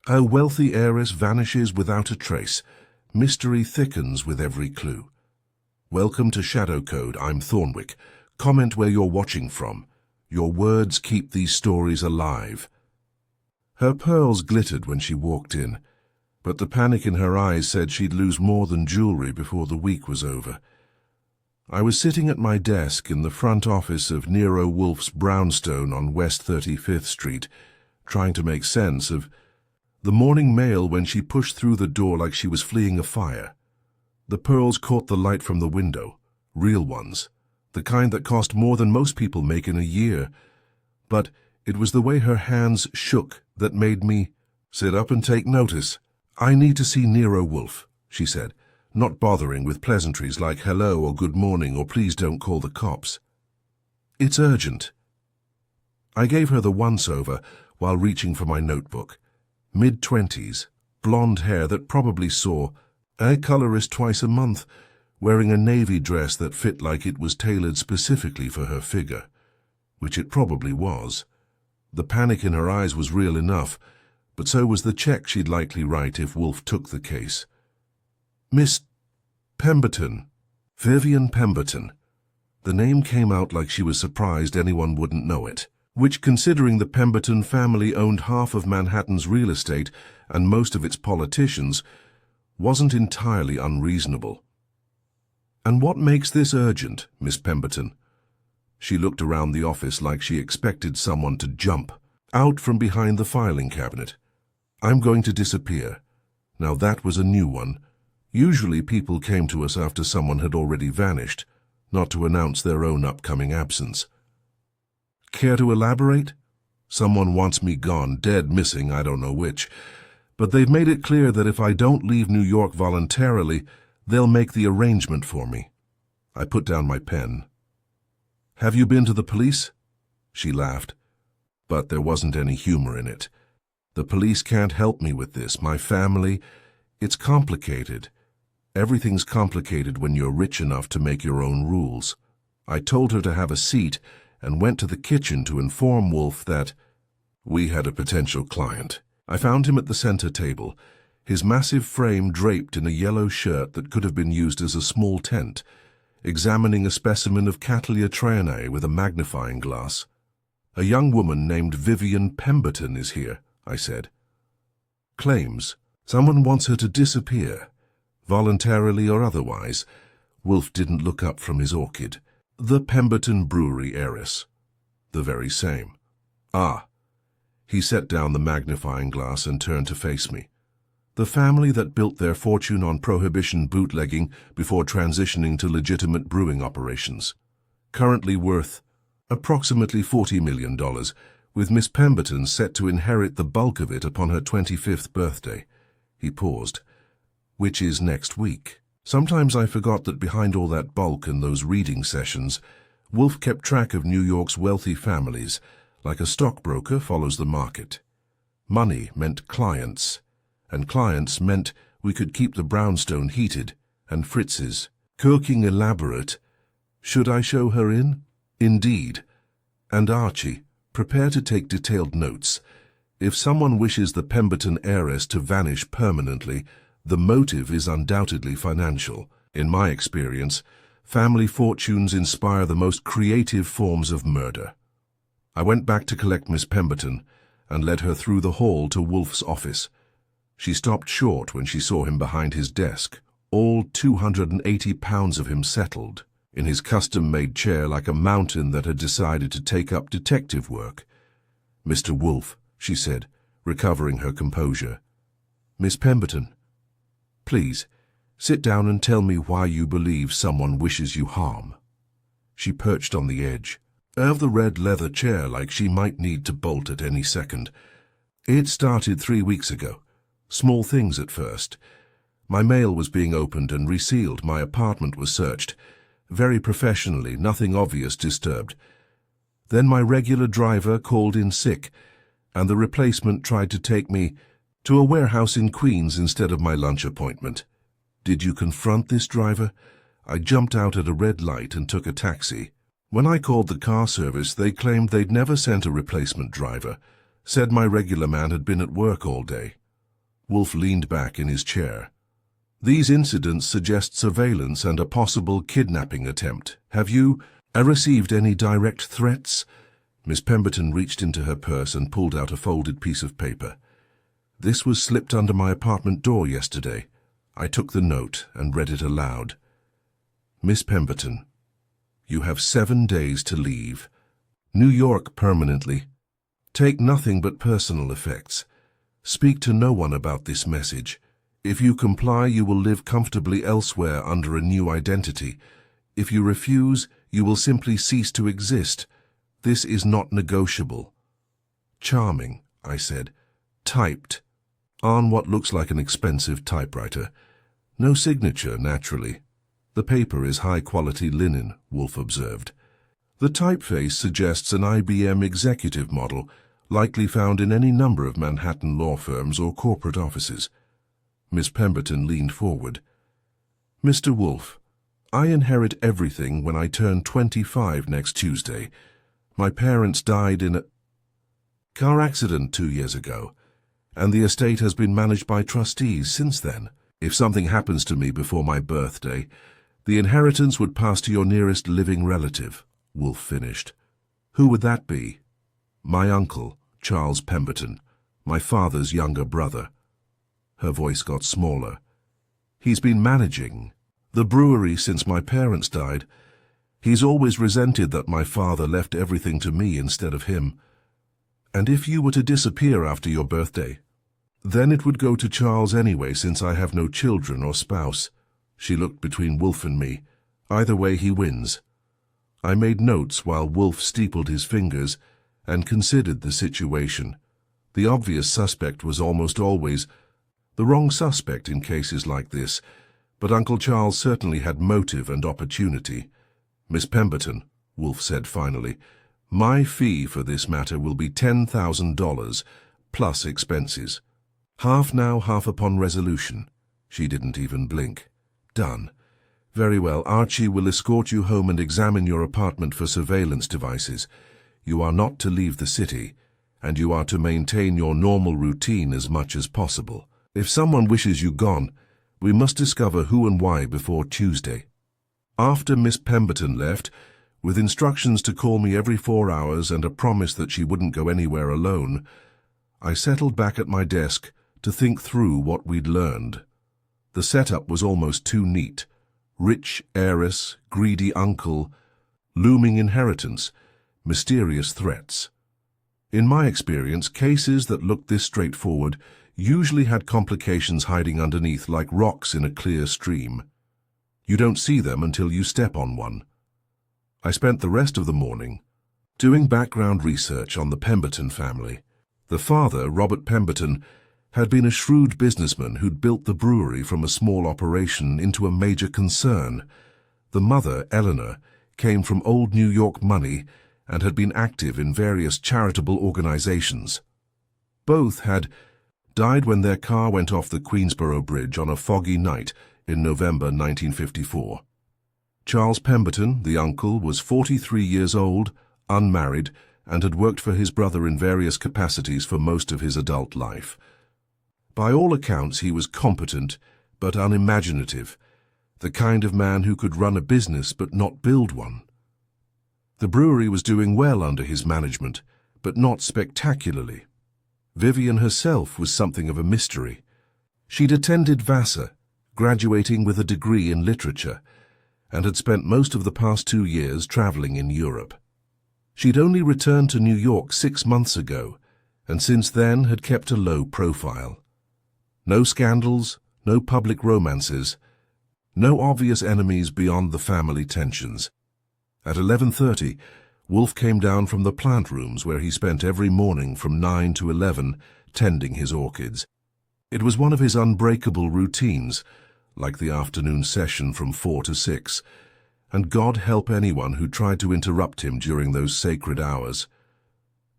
A wealthy heiress vanishes without a trace. Mystery thickens with every clue. Welcome to Shadow Code. I'm Thornwick. Comment where you're watching from. Your words keep these stories alive. Her pearls glittered when she walked in, but the panic in her eyes said she'd lose more than jewelry before the week was over. I was sitting at my desk in the front office of Nero Wolfe's brownstone on West 35th Street, trying to make sense of the morning mail when she pushed through the door like she was fleeing a fire. The pearls caught the light from the window, real ones, the kind that cost more than most people make in a year. But it was the way her hands shook that made me sit up and take notice. "I need to see Nero Wolfe," she said, not bothering with pleasantries like hello or good morning or please don't call the cops. "It's urgent." I gave her the once-over while reaching for my notebook. Mid-20s, blonde hair that probably saw a colorist twice a month, wearing a navy dress that fit like it was tailored specifically for her figure, which it probably was. The panic in her eyes was real enough, but so was the check she'd likely write if Wolfe took the case. "Miss Pemberton, Vivian Pemberton." The name came out like she was surprised anyone wouldn't know it, which, considering the Pemberton family owned half of Manhattan's real estate and most of its politicians, wasn't entirely unreasonable. "And what makes this urgent, Miss Pemberton?" She looked around the office like she expected someone to jump out from behind the filing cabinet. "I'm going to disappear." Now that was a new one. Usually people came to us after someone had already vanished, not to announce their own upcoming absence. "Care to elaborate?" "Someone wants me gone, dead, missing, I don't know which. But they've made it clear that if I don't leave New York voluntarily, they'll make the arrangement for me." I put down my pen. "Have you been to the police?" She laughed, but there wasn't any humor in it. "The police can't help me with this. My family, it's complicated. Everything's complicated when you're rich enough to make your own rules." I told her to have a seat and went to the kitchen to inform Wolfe that we had a potential client. I found him at the center table, his massive frame draped in a yellow shirt that could have been used as a small tent, examining a specimen of Cattleya trianae with a magnifying glass. "A young woman named Vivian Pemberton is here," I said. "Claims someone wants her to disappear, voluntarily or otherwise." Wolfe didn't look up from his orchid. "The Pemberton Brewery heiress." "The very same." "Ah." He set down the magnifying glass and turned to face me. "The family that built their fortune on prohibition bootlegging before transitioning to legitimate brewing operations. Currently worth approximately $40 million, with Miss Pemberton set to inherit the bulk of it upon her 25th birthday." He paused. "Which is next week." Sometimes I forgot that behind all that bulk and those reading sessions, Wolfe kept track of New York's wealthy families, like a stockbroker follows the market. Money meant clients, and clients meant we could keep the brownstone heated, and Fritz's cooking elaborate. Should I show her in? Indeed. "And Archie, prepare to take detailed notes. If someone wishes the Pemberton heiress to vanish permanently, the motive is undoubtedly financial. In my experience, family fortunes inspire the most creative forms of murder." I went back to collect Miss Pemberton and led her through the hall to Wolfe's office. She stopped short when she saw him behind his desk, all 280 pounds of him settled, in his custom-made chair like a mountain that had decided to take up detective work. "Mr. Wolfe," she said, recovering her composure. "Miss Pemberton, please, sit down and tell me why you believe someone wishes you harm." She perched on the edge of the red leather chair like she might need to bolt at any second. "It started 3 weeks ago. Small things at first. My mail was being opened and resealed. My apartment was searched. Very professionally, nothing obvious disturbed. Then my regular driver called in sick, and the replacement tried to take me to a warehouse in Queens instead of my lunch appointment. Did you confront this driver?" I jumped out at a red light and took a taxi. When I called the car service, they claimed they'd never sent a replacement driver, said my regular man had been at work all day. Wolfe leaned back in his chair. These incidents suggest surveillance and a possible kidnapping attempt. Have you received any direct threats? Miss Pemberton reached into her purse and pulled out a folded piece of paper. This was slipped under my apartment door yesterday. I took the note and read it aloud. Miss Pemberton, you have 7 days to leave. New York permanently. Take nothing but personal effects. Speak to no one about this message. If you comply, you will live comfortably elsewhere under a new identity. If you refuse, you will simply cease to exist. This is not negotiable. Charming, I said. Typed. On what looks like an expensive typewriter. No signature, naturally. The paper is high-quality linen, Wolfe observed. The typeface suggests an IBM executive model, likely found in any number of Manhattan law firms or corporate offices. Miss Pemberton leaned forward. Mr. Wolfe, I inherit everything when I turn 25 next Tuesday. My parents died in a car accident 2 years ago, and the estate has been managed by trustees since then. If something happens to me before my birthday, the inheritance would pass to your nearest living relative, Wolfe finished. Who would that be? My uncle, Charles Pemberton, my father's younger brother. Her voice got smaller. He's been managing the brewery since my parents died. He's always resented that my father left everything to me instead of him. And if you were to disappear after your birthday, then it would go to Charles anyway, since I have no children or spouse. She looked between Wolfe and me. Either way, he wins. I made notes while Wolfe steepled his fingers and considered the situation. The obvious suspect was almost always the wrong suspect in cases like this, but Uncle Charles certainly had motive and opportunity. Miss Pemberton, Wolfe said finally, my fee for this matter will be $10,000, plus expenses. Half now, half upon resolution. She didn't even blink. Done. Very well, Archie will escort you home and examine your apartment for surveillance devices. You are not to leave the city, and you are to maintain your normal routine as much as possible. If someone wishes you gone, we must discover who and why before Tuesday. After Miss Pemberton left, with instructions to call me every 4 hours and a promise that she wouldn't go anywhere alone, I settled back at my desk to think through what we'd learned. The setup was almost too neat. Rich heiress, greedy uncle, looming inheritance, mysterious threats. In my experience, cases that looked this straightforward usually had complications hiding underneath like rocks in a clear stream. You don't see them until you step on one. I spent the rest of the morning doing background research on the Pemberton family. The father, Robert Pemberton, had been a shrewd businessman who'd built the brewery from a small operation into a major concern. The mother, Eleanor, came from old New York money and had been active in various charitable organizations. Both had died when their car went off the Queensboro Bridge on a foggy night in November 1954. Charles Pemberton, the uncle, was 43 years old, unmarried, and had worked for his brother in various capacities for most of his adult life. By all accounts, he was competent but unimaginative, the kind of man who could run a business but not build one. The brewery was doing well under his management, but not spectacularly. Vivian herself was something of a mystery. She'd attended Vassar, graduating with a degree in literature, and had spent most of the past 2 years traveling in Europe. She'd only returned to New York 6 months ago, and since then had kept a low profile. No scandals, no public romances, no obvious enemies beyond the family tensions. At 11:30, Wolfe came down from the plant rooms where he spent every morning from 9 to 11 tending his orchids. It was one of his unbreakable routines, like the afternoon session from 4 to 6, and God help anyone who tried to interrupt him during those sacred hours.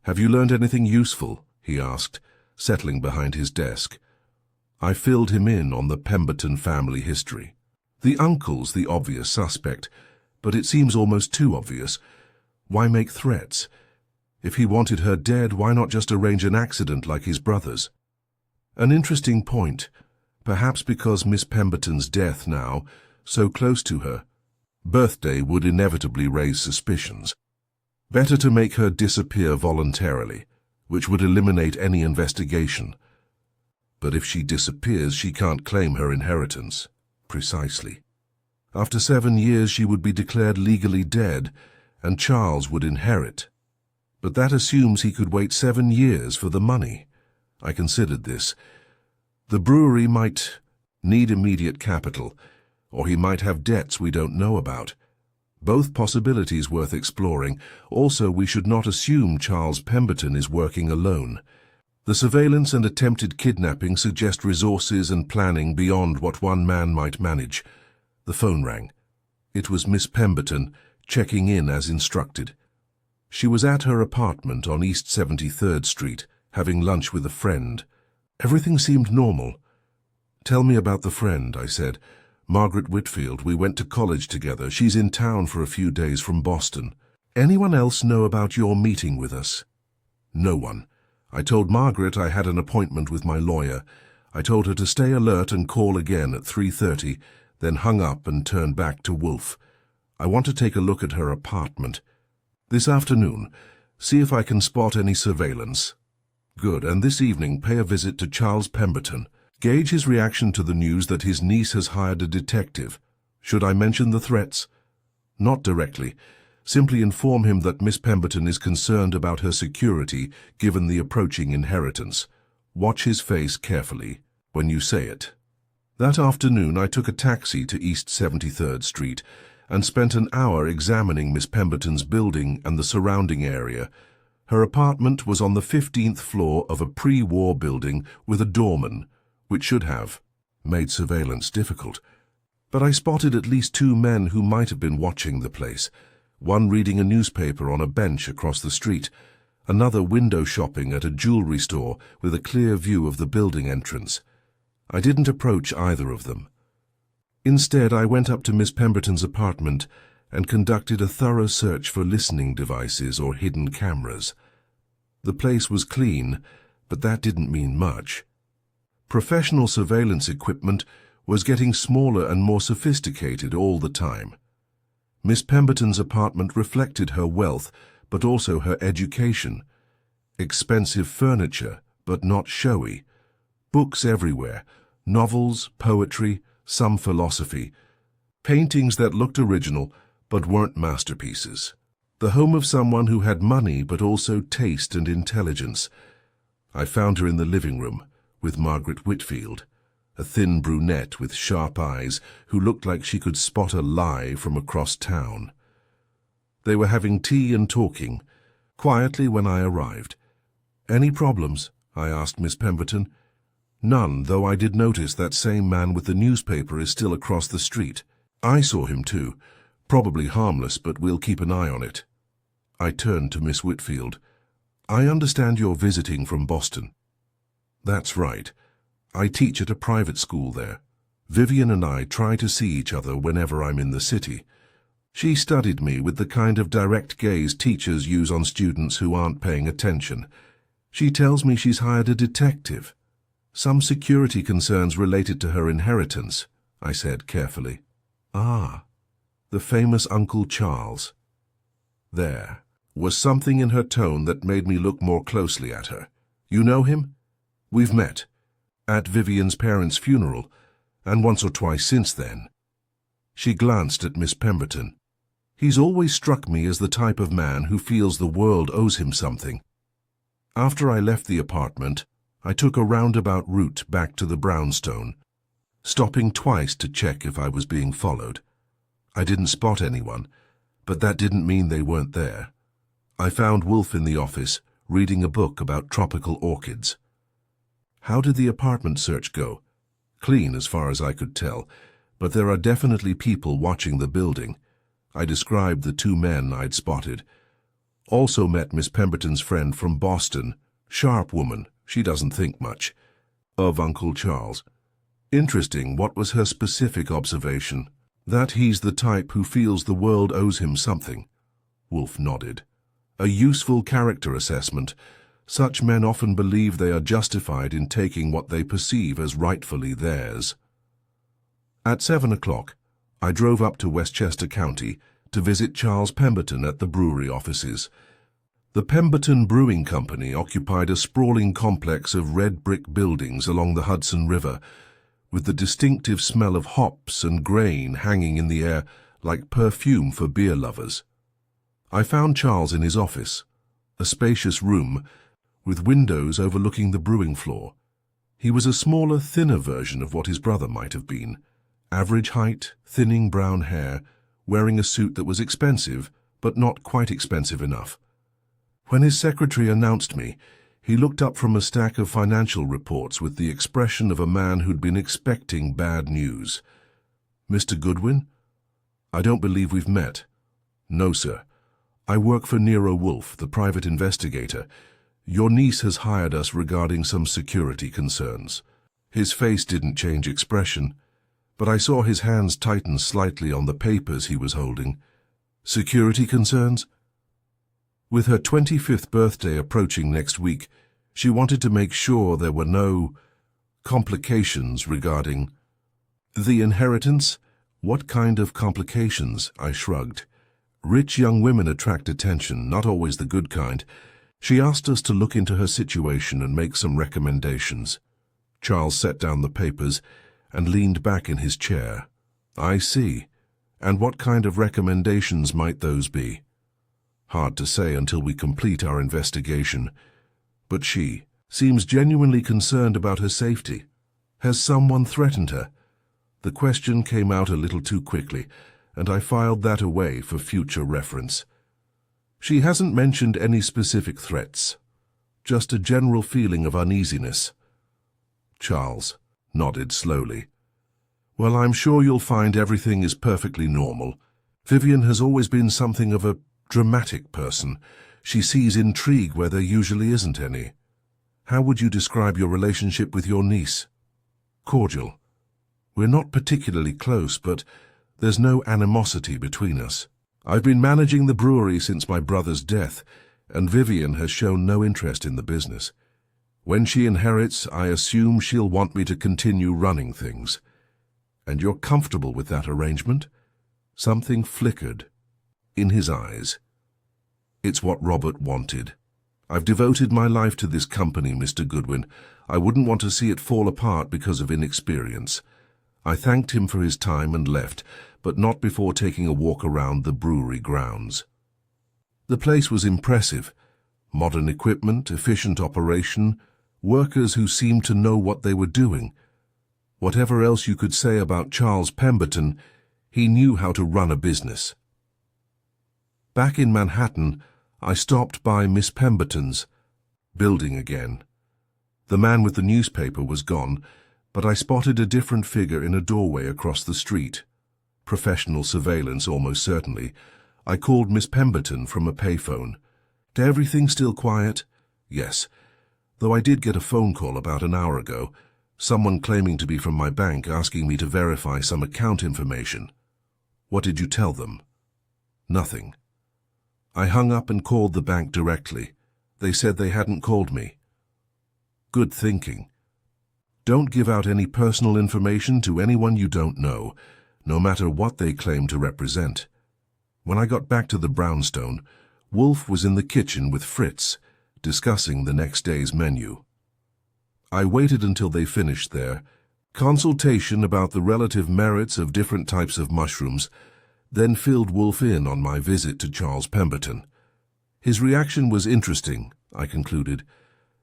"Have you learned anything useful?" he asked, settling behind his desk. I filled him in on the Pemberton family history. The uncle's the obvious suspect, but it seems almost too obvious. Why make threats? If he wanted her dead, why not just arrange an accident like his brothers? An interesting point, perhaps because Miss Pemberton's death now, so close to her, birthday would inevitably raise suspicions. Better to make her disappear voluntarily, which would eliminate any investigation. But if she disappears, she can't claim her inheritance. Precisely. After 7 years, she would be declared legally dead, and Charles would inherit. But that assumes he could wait 7 years for the money. I considered this. The brewery might need immediate capital, or he might have debts we don't know about. Both possibilities worth exploring. Also, we should not assume Charles Pemberton is working alone. The surveillance and attempted kidnapping suggest resources and planning beyond what one man might manage. The phone rang. It was Miss Pemberton, checking in as instructed. She was at her apartment on East 73rd Street, having lunch with a friend. Everything seemed normal. "Tell me about the friend," I said. "Margaret Whitfield. We went to college together. She's in town for a few days from Boston. Anyone else know about your meeting with us?" "No one. I told Margaret I had an appointment with my lawyer. I told her to stay alert and call again at 3:30, then hung up and turned back to Wolfe. I want to take a look at her apartment. This afternoon, see if I can spot any surveillance." "Good, and this evening pay a visit to Charles Pemberton. Gauge his reaction to the news that his niece has hired a detective. Should I mention the threats?" "Not directly. Simply inform him that Miss Pemberton is concerned about her security given the approaching inheritance. Watch his face carefully when you say it." That afternoon I took a taxi to East 73rd Street and spent an hour examining Miss Pemberton's building and the surrounding area. Her apartment was on the 15th floor of a pre-war building with a doorman, which should have made surveillance difficult. But I spotted at least 2 men who might have been watching the place. One reading a newspaper on a bench across the street, another window shopping at a jewelry store with a clear view of the building entrance. I didn't approach either of them. Instead, I went up to Miss Pemberton's apartment and conducted a thorough search for listening devices or hidden cameras. The place was clean, but that didn't mean much. Professional surveillance equipment was getting smaller and more sophisticated all the time. Miss Pemberton's apartment reflected her wealth, but also her education. Expensive furniture, but not showy. Books everywhere, novels, poetry, some philosophy. Paintings that looked original, but weren't masterpieces. The home of someone who had money, but also taste and intelligence. I found her in the living room, with Margaret Whitfield, a thin brunette with sharp eyes who looked like she could spot a lie from across town. They were having tea and talking, quietly when I arrived. "Any problems?" I asked Miss Pemberton. "None, though I did notice that same man with the newspaper is still across the street. I saw him too. Probably harmless, but we'll keep an eye on it." I turned to Miss Whitfield. "I understand you're visiting from Boston." "That's right. I teach at a private school there. Vivian and I try to see each other whenever I'm in the city. She studied me with the kind of direct gaze teachers use on students who aren't paying attention. She tells me she's hired a detective. Some security concerns related to her inheritance," I said carefully. "Ah, the famous Uncle Charles." There was something in her tone that made me look more closely at her. "You know him?" "We've met. At Vivian's parents' funeral, and once or twice since then." She glanced at Miss Pemberton. "He's always struck me as the type of man who feels the world owes him something." After I left the apartment, I took a roundabout route back to the brownstone, stopping twice to check if I was being followed. I didn't spot anyone, but that didn't mean they weren't there. I found Wolfe in the office, reading a book about tropical orchids. "How did the apartment search go?" "Clean as far as I could tell, but there are definitely people watching the building." I described the 2 men I'd spotted. "Also met Miss Pemberton's friend from Boston, sharp woman, she doesn't think much, of Uncle Charles." "Interesting. What was her specific observation?" "That he's the type who feels the world owes him something." Wolfe nodded. "A useful character assessment. Such men often believe they are justified in taking what they perceive as rightfully theirs. At 7 o'clock, I drove up to Westchester County to visit Charles Pemberton at the brewery offices. The Pemberton Brewing Company occupied a sprawling complex of red brick buildings along the Hudson River, with the distinctive smell of hops and grain hanging in the air like perfume for beer lovers. I found Charles in his office, a spacious room with windows overlooking the brewing floor. He was a smaller, thinner version of what his brother might have been. Average height, thinning brown hair, wearing a suit that was expensive, but not quite expensive enough. When his secretary announced me, he looked up from a stack of financial reports with the expression of a man who'd been expecting bad news. "Mr. Goodwin? I don't believe we've met." "No, sir. I work for Nero Wolfe, the private investigator. Your niece has hired us regarding some security concerns." His face didn't change expression, but I saw his hands tighten slightly on the papers he was holding. "Security concerns?" With her 25th birthday approaching next week, she wanted to make sure there were no complications regarding the inheritance. "What kind of complications?" I shrugged. "Rich young women attract attention, not always the good kind." She asked us to look into her situation and make some recommendations. Charles set down the papers and leaned back in his chair. "I see. And what kind of recommendations might those be?" "Hard to say until we complete our investigation. But she seems genuinely concerned about her safety. Has someone threatened her?" The question came out a little too quickly, and I filed that away for future reference. "She hasn't mentioned any specific threats, just a general feeling of uneasiness." Charles nodded slowly. "Well, I'm sure you'll find everything is perfectly normal. Vivian has always been something of a dramatic person. She sees intrigue where there usually isn't any." "How would you describe your relationship with your niece?" "Cordial. We're not particularly close, but there's no animosity between us. I've been managing the brewery since my brother's death, and Vivian has shown no interest in the business. When she inherits, I assume she'll want me to continue running things." "And you're comfortable with that arrangement?" Something flickered in his eyes. "It's what Robert wanted. I've devoted my life to this company, Mr. Goodwin. I wouldn't want to see it fall apart because of inexperience." I thanked him for his time and left, but not before taking a walk around the brewery grounds. The place was impressive. Modern equipment, efficient operation, workers who seemed to know what they were doing. Whatever else you could say about Charles Pemberton, he knew how to run a business. Back in Manhattan, I stopped by Miss Pemberton's building again. The man with the newspaper was gone, but I spotted a different figure in a doorway across the street. Professional surveillance, almost certainly. I called Miss Pemberton from a payphone. "Everything still quiet?" "Yes, though I did get a phone call about an hour ago, someone claiming to be from my bank asking me to verify some account information." "What did you tell them?" "Nothing. I hung up and called the bank directly. They said they hadn't called me." "Good thinking. Don't give out any personal information to anyone you don't know, no matter what they claim to represent." When I got back to the brownstone, Wolfe was in the kitchen with Fritz, discussing the next day's menu. I waited until they finished their consultation about the relative merits of different types of mushrooms, then filled Wolfe in on my visit to Charles Pemberton. His reaction was interesting, I concluded.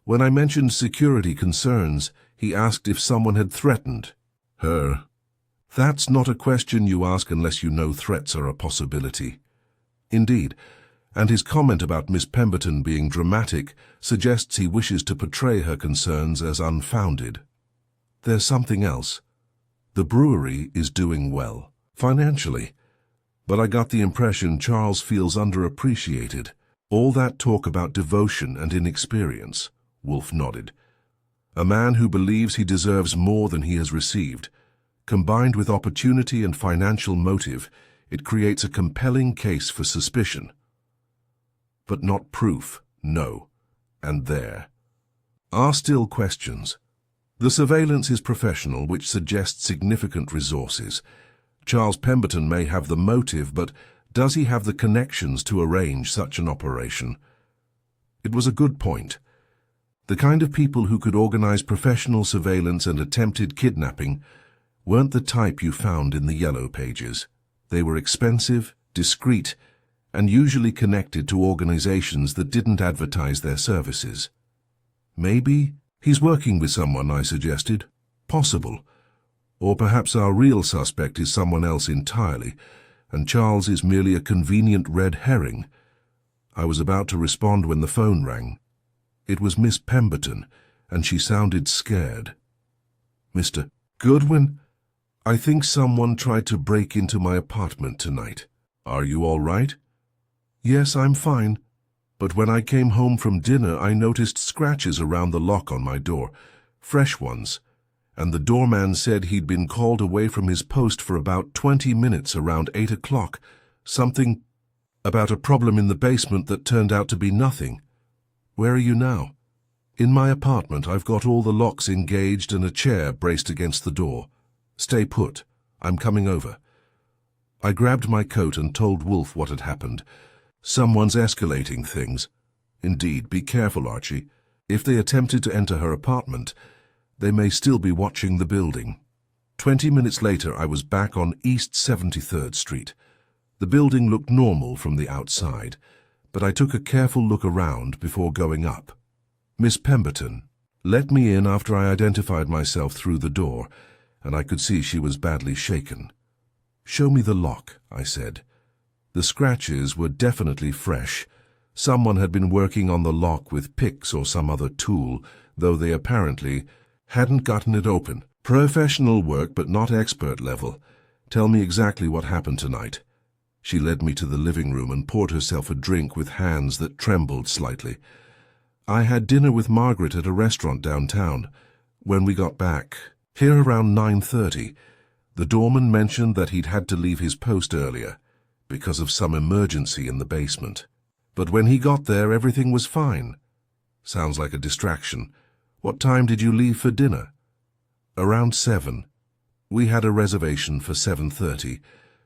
When I mentioned security concerns, he asked if someone had threatened her. That's not a question you ask unless you know threats are a possibility. Indeed, and his comment about Miss Pemberton being dramatic suggests he wishes to portray her concerns as unfounded. There's something else. The brewery is doing well, financially, but I got the impression Charles feels underappreciated. All that talk about devotion and inexperience, Wolfe nodded. A man who believes he deserves more than he has received. Combined with opportunity and financial motive, it creates a compelling case for suspicion. But not proof, no. and there are still questions. The surveillance is professional, which suggests significant resources. Charles Pemberton may have the motive, but does he have the connections to arrange such an operation? It was a good point. The kind of people who could organize professional surveillance and attempted kidnapping weren't the type you found in the Yellow Pages. They were expensive, discreet, and usually connected to organizations that didn't advertise their services. Maybe he's working with someone, I suggested. Possible. Or perhaps our real suspect is someone else entirely, and Charles is merely a convenient red herring. I was about to respond when the phone rang. It was Miss Pemberton, and she sounded scared. "Mr. Goodwin, I think someone tried to break into my apartment tonight. Are you all right?" "Yes, I'm fine. But when I came home from dinner, I noticed scratches around the lock on my door, fresh ones, and the doorman said he'd been called away from his post for about 20 minutes around 8 o'clock, something about a problem in the basement that turned out to be nothing. Where are you now?" "In my apartment. I've got all the locks engaged and a chair braced against the door. Stay put. I'm coming over." I grabbed my coat and told Wolfe what had happened. "Someone's escalating things." "Indeed, be careful, Archie. If they attempted to enter her apartment, they may still be watching the building." 20 minutes later, I was back on East 73rd Street. The building looked normal from the outside, but I took a careful look around before going up. Miss Pemberton let me in after I identified myself through the door, and I could see she was badly shaken. "Show me the lock," I said. The scratches were definitely fresh. Someone had been working on the lock with picks or some other tool, though they apparently hadn't gotten it open. "Professional work, but not expert level. Tell me exactly what happened tonight." She led me to the living room and poured herself a drink with hands that trembled slightly. "I had dinner with Margaret at a restaurant downtown. When we got back here around 9:30, the doorman mentioned that he'd had to leave his post earlier because of some emergency in the basement. But when he got there, everything was fine." "Sounds like a distraction. What time did you leave for dinner?" "Around 7. We had a reservation for 7:30.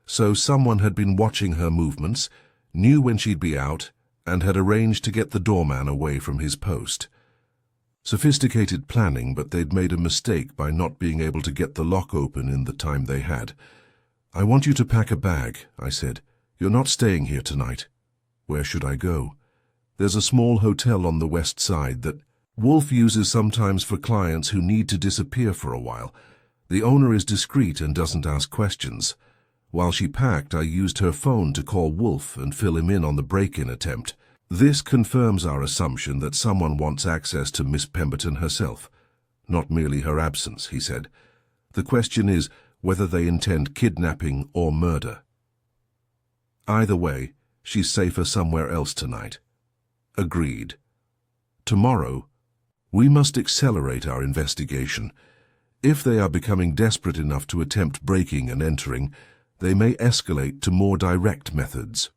So someone had been watching her movements, knew when she'd be out, and had arranged to get the doorman away from his post. Sophisticated planning, but they'd made a mistake by not being able to get the lock open in the time they had. "I want you to pack a bag," I said. "You're not staying here tonight." "Where should I go?" "There's a small hotel on the west side that Wolfe uses sometimes for clients who need to disappear for a while. The owner is discreet and doesn't ask questions." While she packed, I used her phone to call Wolfe and fill him in on the break-in attempt. "This confirms our assumption that someone wants access to Miss Pemberton herself, not merely her absence," he said. "The question is whether they intend kidnapping or murder. Either way, she's safer somewhere else tonight." "Agreed. Tomorrow, we must accelerate our investigation. If they are becoming desperate enough to attempt breaking and entering, they may escalate to more direct methods."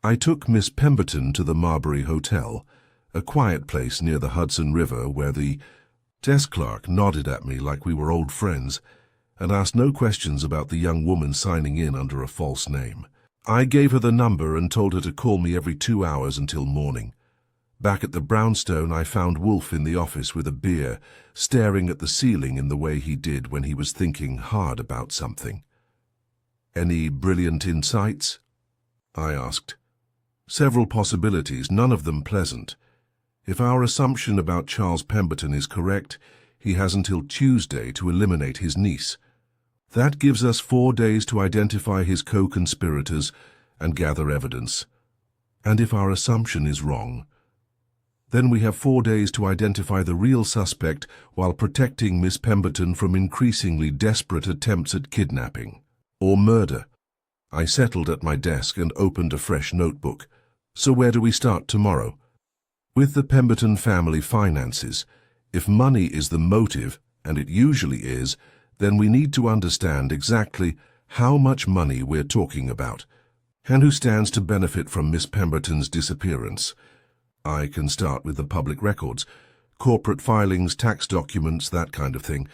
I took Miss Pemberton to the Marbury Hotel, a quiet place near the Hudson River where the desk clerk nodded at me like we were old friends and asked no questions about the young woman signing in under a false name. I gave her the number and told her to call me every 2 hours until morning. Back at the brownstone, I found Wolfe in the office with a beer, staring at the ceiling in the way he did when he was thinking hard about something. "Any brilliant insights?" I asked. "Several possibilities, none of them pleasant. If our assumption about Charles Pemberton is correct, he has until Tuesday to eliminate his niece. That gives us 4 days to identify his co-conspirators and gather evidence. And if our assumption is wrong, then we have 4 days to identify the real suspect while protecting Miss Pemberton from increasingly desperate attempts at kidnapping or murder." I settled at my desk and opened a fresh notebook. "So where do we start tomorrow?" "With the Pemberton family finances. If money is the motive, and it usually is, then we need to understand exactly how much money we're talking about, and who stands to benefit from Miss Pemberton's disappearance. I can start with the public records. Corporate filings, tax documents, that kind of thing.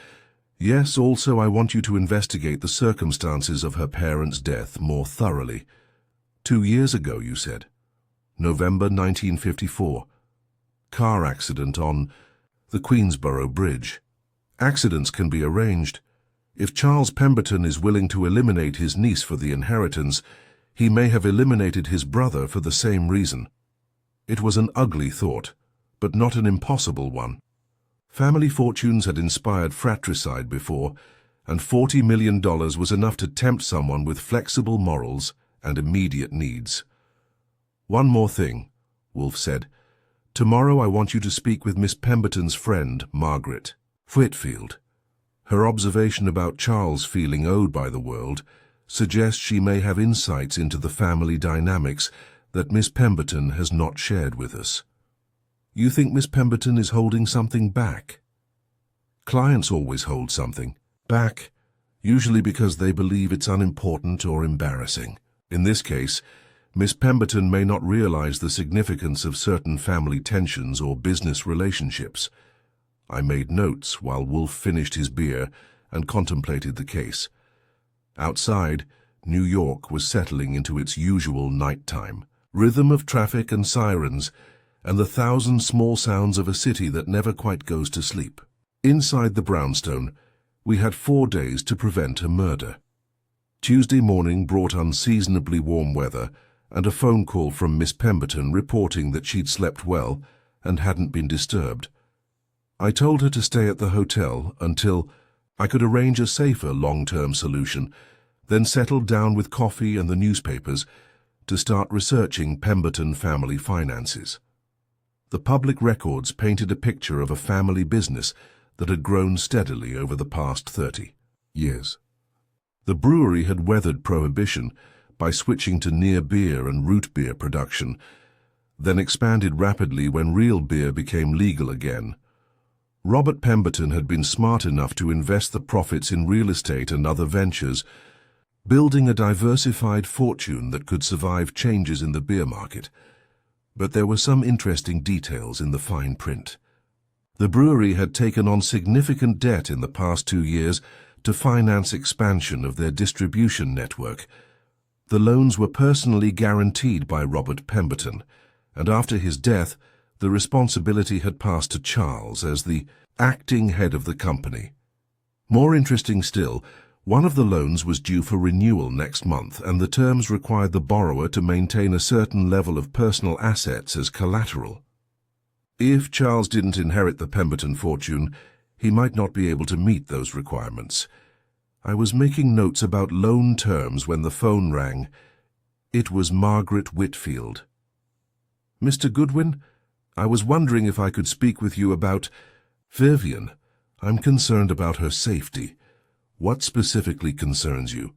Yes, also I want you to investigate the circumstances of her parents' death more thoroughly. 2 years ago, you said. November 1954. Car accident on the Queensborough Bridge. Accidents can be arranged. If Charles Pemberton is willing to eliminate his niece for the inheritance, he may have eliminated his brother for the same reason. It was an ugly thought, but not an impossible one. Family fortunes had inspired fratricide before, and $40 million was enough to tempt someone with flexible morals and immediate needs. One more thing, Wolfe said. Tomorrow I want you to speak with Miss Pemberton's friend, Margaret Whitfield. Her observation about Charles feeling owed by the world suggests she may have insights into the family dynamics that Miss Pemberton has not shared with us. You think Miss Pemberton is holding something back? Clients always hold something back, usually because they believe it's unimportant or embarrassing. In this case, Miss Pemberton may not realize the significance of certain family tensions or business relationships. I made notes while Wolfe finished his beer and contemplated the case. Outside, New York was settling into its usual nighttime, rhythm of traffic and sirens, and the thousand small sounds of a city that never quite goes to sleep. Inside the brownstone, we had 4 days to prevent a murder. Tuesday morning brought unseasonably warm weather and a phone call from Miss Pemberton reporting that she'd slept well and hadn't been disturbed. I told her to stay at the hotel until I could arrange a safer long-term solution, then settled down with coffee and the newspapers to start researching Pemberton family finances. The public records painted a picture of a family business that had grown steadily over the past 30 years. The brewery had weathered prohibition by switching to near beer and root beer production, then expanded rapidly when real beer became legal again. Robert Pemberton had been smart enough to invest the profits in real estate and other ventures, building a diversified fortune that could survive changes in the beer market. But there were some interesting details in the fine print. The brewery had taken on significant debt in the past 2 years to finance expansion of their distribution network. The loans were personally guaranteed by Robert Pemberton, and after his death, the responsibility had passed to Charles as the acting head of the company. More interesting still, one of the loans was due for renewal next month, and the terms required the borrower to maintain a certain level of personal assets as collateral. If Charles didn't inherit the Pemberton fortune, he might not be able to meet those requirements. I was making notes about loan terms when the phone rang. It was Margaret Whitfield. Mr. Goodwin, I was wondering if I could speak with you about Vivian. I'm concerned about her safety. What specifically concerns you?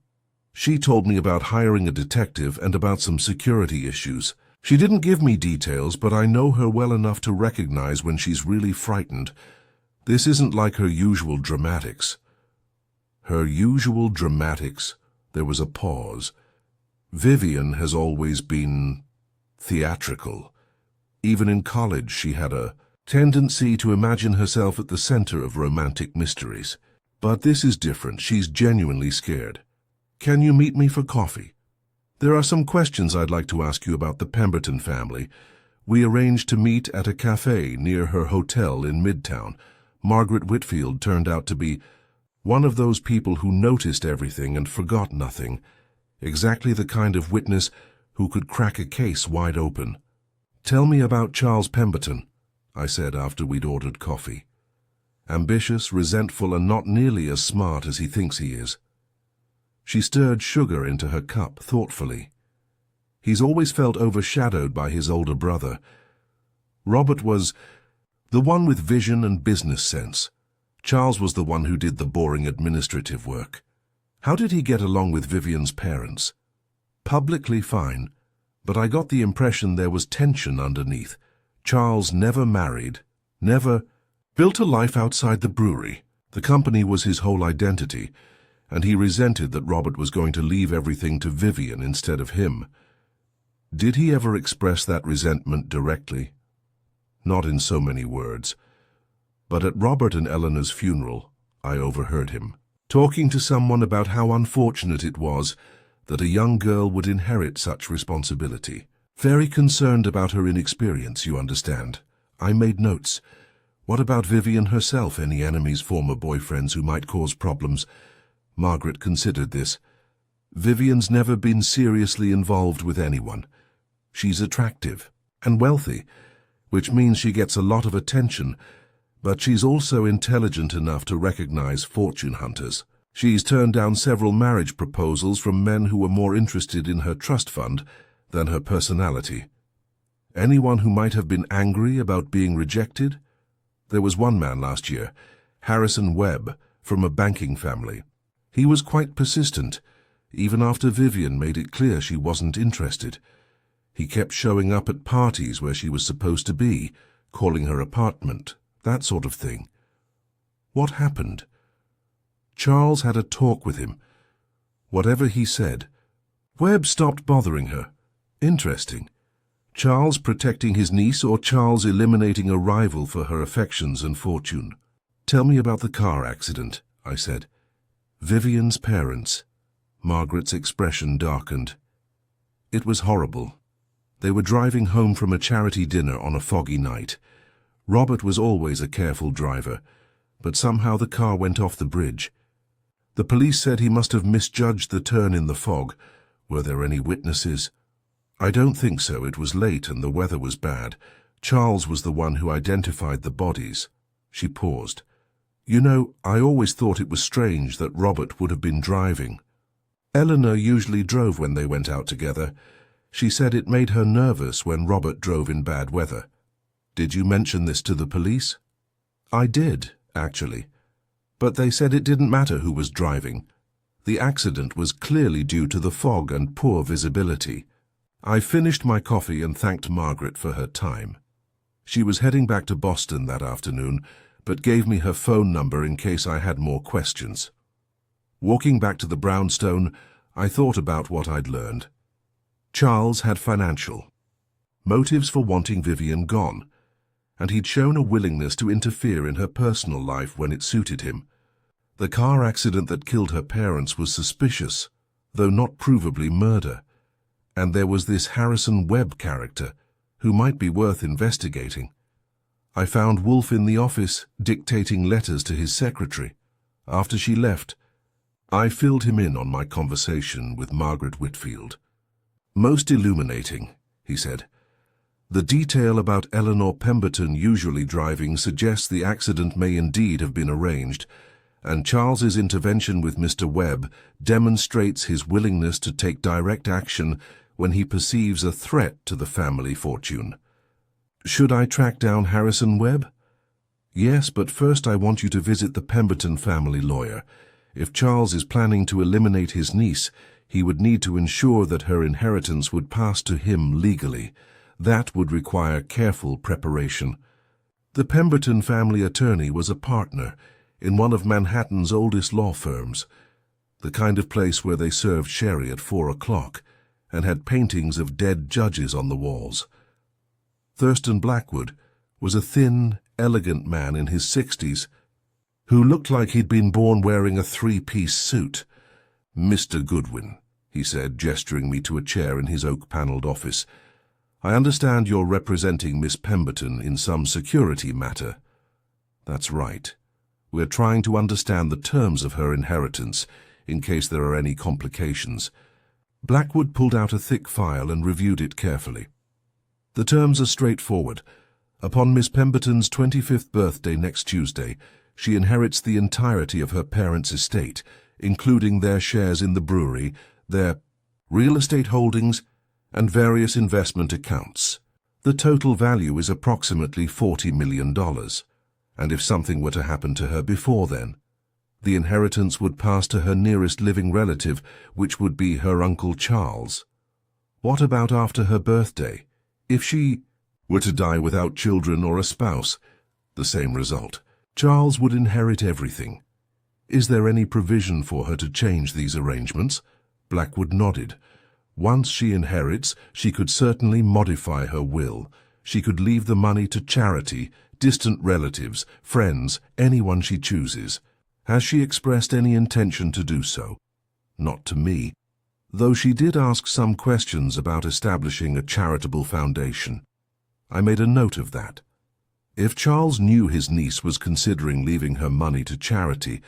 She told me about hiring a detective and about some security issues. She didn't give me details, but I know her well enough to recognize when she's really frightened. This isn't like her usual dramatics. Her usual dramatics? There was a pause. Vivian has always been theatrical. Even in college, she had a tendency to imagine herself at the center of romantic mysteries. But this is different. She's genuinely scared. Can you meet me for coffee? There are some questions I'd like to ask you about the Pemberton family. We arranged to meet at a cafe near her hotel in Midtown. Margaret Whitfield turned out to be one of those people who noticed everything and forgot nothing. Exactly the kind of witness who could crack a case wide open. Tell me about Charles Pemberton, I said after we'd ordered coffee. Ambitious, resentful, and not nearly as smart as he thinks he is. She stirred sugar into her cup thoughtfully. He's always felt overshadowed by his older brother. Robert was the one with vision and business sense. Charles was the one who did the boring administrative work. How did he get along with Vivian's parents? Publicly fine, but I got the impression there was tension underneath. Charles never married, never built a life outside the brewery. The company was his whole identity, and he resented that Robert was going to leave everything to Vivian instead of him. Did he ever express that resentment directly? not in so many words. But at Robert and Eleanor's funeral, I overheard him, talking to someone about how unfortunate it was that a young girl would inherit such responsibility. Very concerned about her inexperience, you understand. I made notes. What about Vivian herself, any enemies, former boyfriends who might cause problems? Margaret considered this. Vivian's never been seriously involved with anyone. She's attractive and wealthy, which means she gets a lot of attention, but she's also intelligent enough to recognize fortune hunters. She's turned down several marriage proposals from men who were more interested in her trust fund than her personality. Anyone who might have been angry about being rejected? There was one man last year, Harrison Webb, from a banking family. He was quite persistent, even after Vivian made it clear she wasn't interested. He kept showing up at parties where she was supposed to be, calling her apartment, that sort of thing. What happened? Charles had a talk with him. Whatever he said, Webb stopped bothering her. Interesting. Charles protecting his niece, or Charles eliminating a rival for her affections and fortune? Tell me about the car accident, I said. Vivian's parents. Margaret's expression darkened. It was horrible. They were driving home from a charity dinner on a foggy night. Robert was always a careful driver, but somehow the car went off the bridge. The police said he must have misjudged the turn in the fog. Were there any witnesses? I don't think so. It was late and the weather was bad. Charles was the one who identified the bodies. She paused. You know, I always thought it was strange that Robert would have been driving. Eleanor usually drove when they went out together. She said it made her nervous when Robert drove in bad weather. Did you mention this to the police? I did, actually. But they said it didn't matter who was driving. The accident was clearly due to the fog and poor visibility. I finished my coffee and thanked Margaret for her time. She was heading back to Boston that afternoon, but gave me her phone number in case I had more questions. Walking back to the brownstone, I thought about what I'd learned. Charles had financial motives for wanting Vivian gone, and he'd shown a willingness to interfere in her personal life when it suited him. The car accident that killed her parents was suspicious, though not provably murder. And there was this Harrison Webb character, who might be worth investigating. I found Wolfe in the office dictating letters to his secretary. After she left, I filled him in on my conversation with Margaret Whitfield. Most illuminating, he said. The detail about Eleanor Pemberton usually driving suggests the accident may indeed have been arranged, and Charles's intervention with Mr. Webb demonstrates his willingness to take direct action when he perceives a threat to the family fortune. Should I track down Harrison Webb? Yes, but first I want you to visit the Pemberton family lawyer. If Charles is planning to eliminate his niece, he would need to ensure that her inheritance would pass to him legally. That would require careful preparation. The Pemberton family attorney was a partner in one of Manhattan's oldest law firms, the kind of place where they served sherry at 4 o'clock and had paintings of dead judges on the walls. Thurston Blackwood was a thin, elegant man in his 60s who looked like he'd been born wearing a 3-piece suit. Mr. Goodwin, he said, gesturing me to a chair in his oak-paneled office. I understand you're representing Miss Pemberton in some security matter. That's right. We're trying to understand the terms of her inheritance, in case there are any complications. Blackwood pulled out a thick file and reviewed it carefully. The terms are straightforward. Upon Miss Pemberton's 25th birthday next Tuesday, she inherits the entirety of her parents' estate, including their shares in the brewery, their real estate holdings, and various investment accounts. The total value is approximately $40 million. And if something were to happen to her before then, the inheritance would pass to her nearest living relative, which would be her Uncle Charles. What about after her birthday? If she were to die without children or a spouse, the same result. Charles would inherit everything. Is there any provision for her to change these arrangements? Blackwood nodded. Once she inherits, she could certainly modify her will, She could leave the money to charity, distant relatives, friends, anyone she chooses. Has she expressed any intention to do so? Not to me, though she did ask some questions about establishing a charitable foundation. I made a note of that. If Charles knew his niece was considering leaving her money to charity,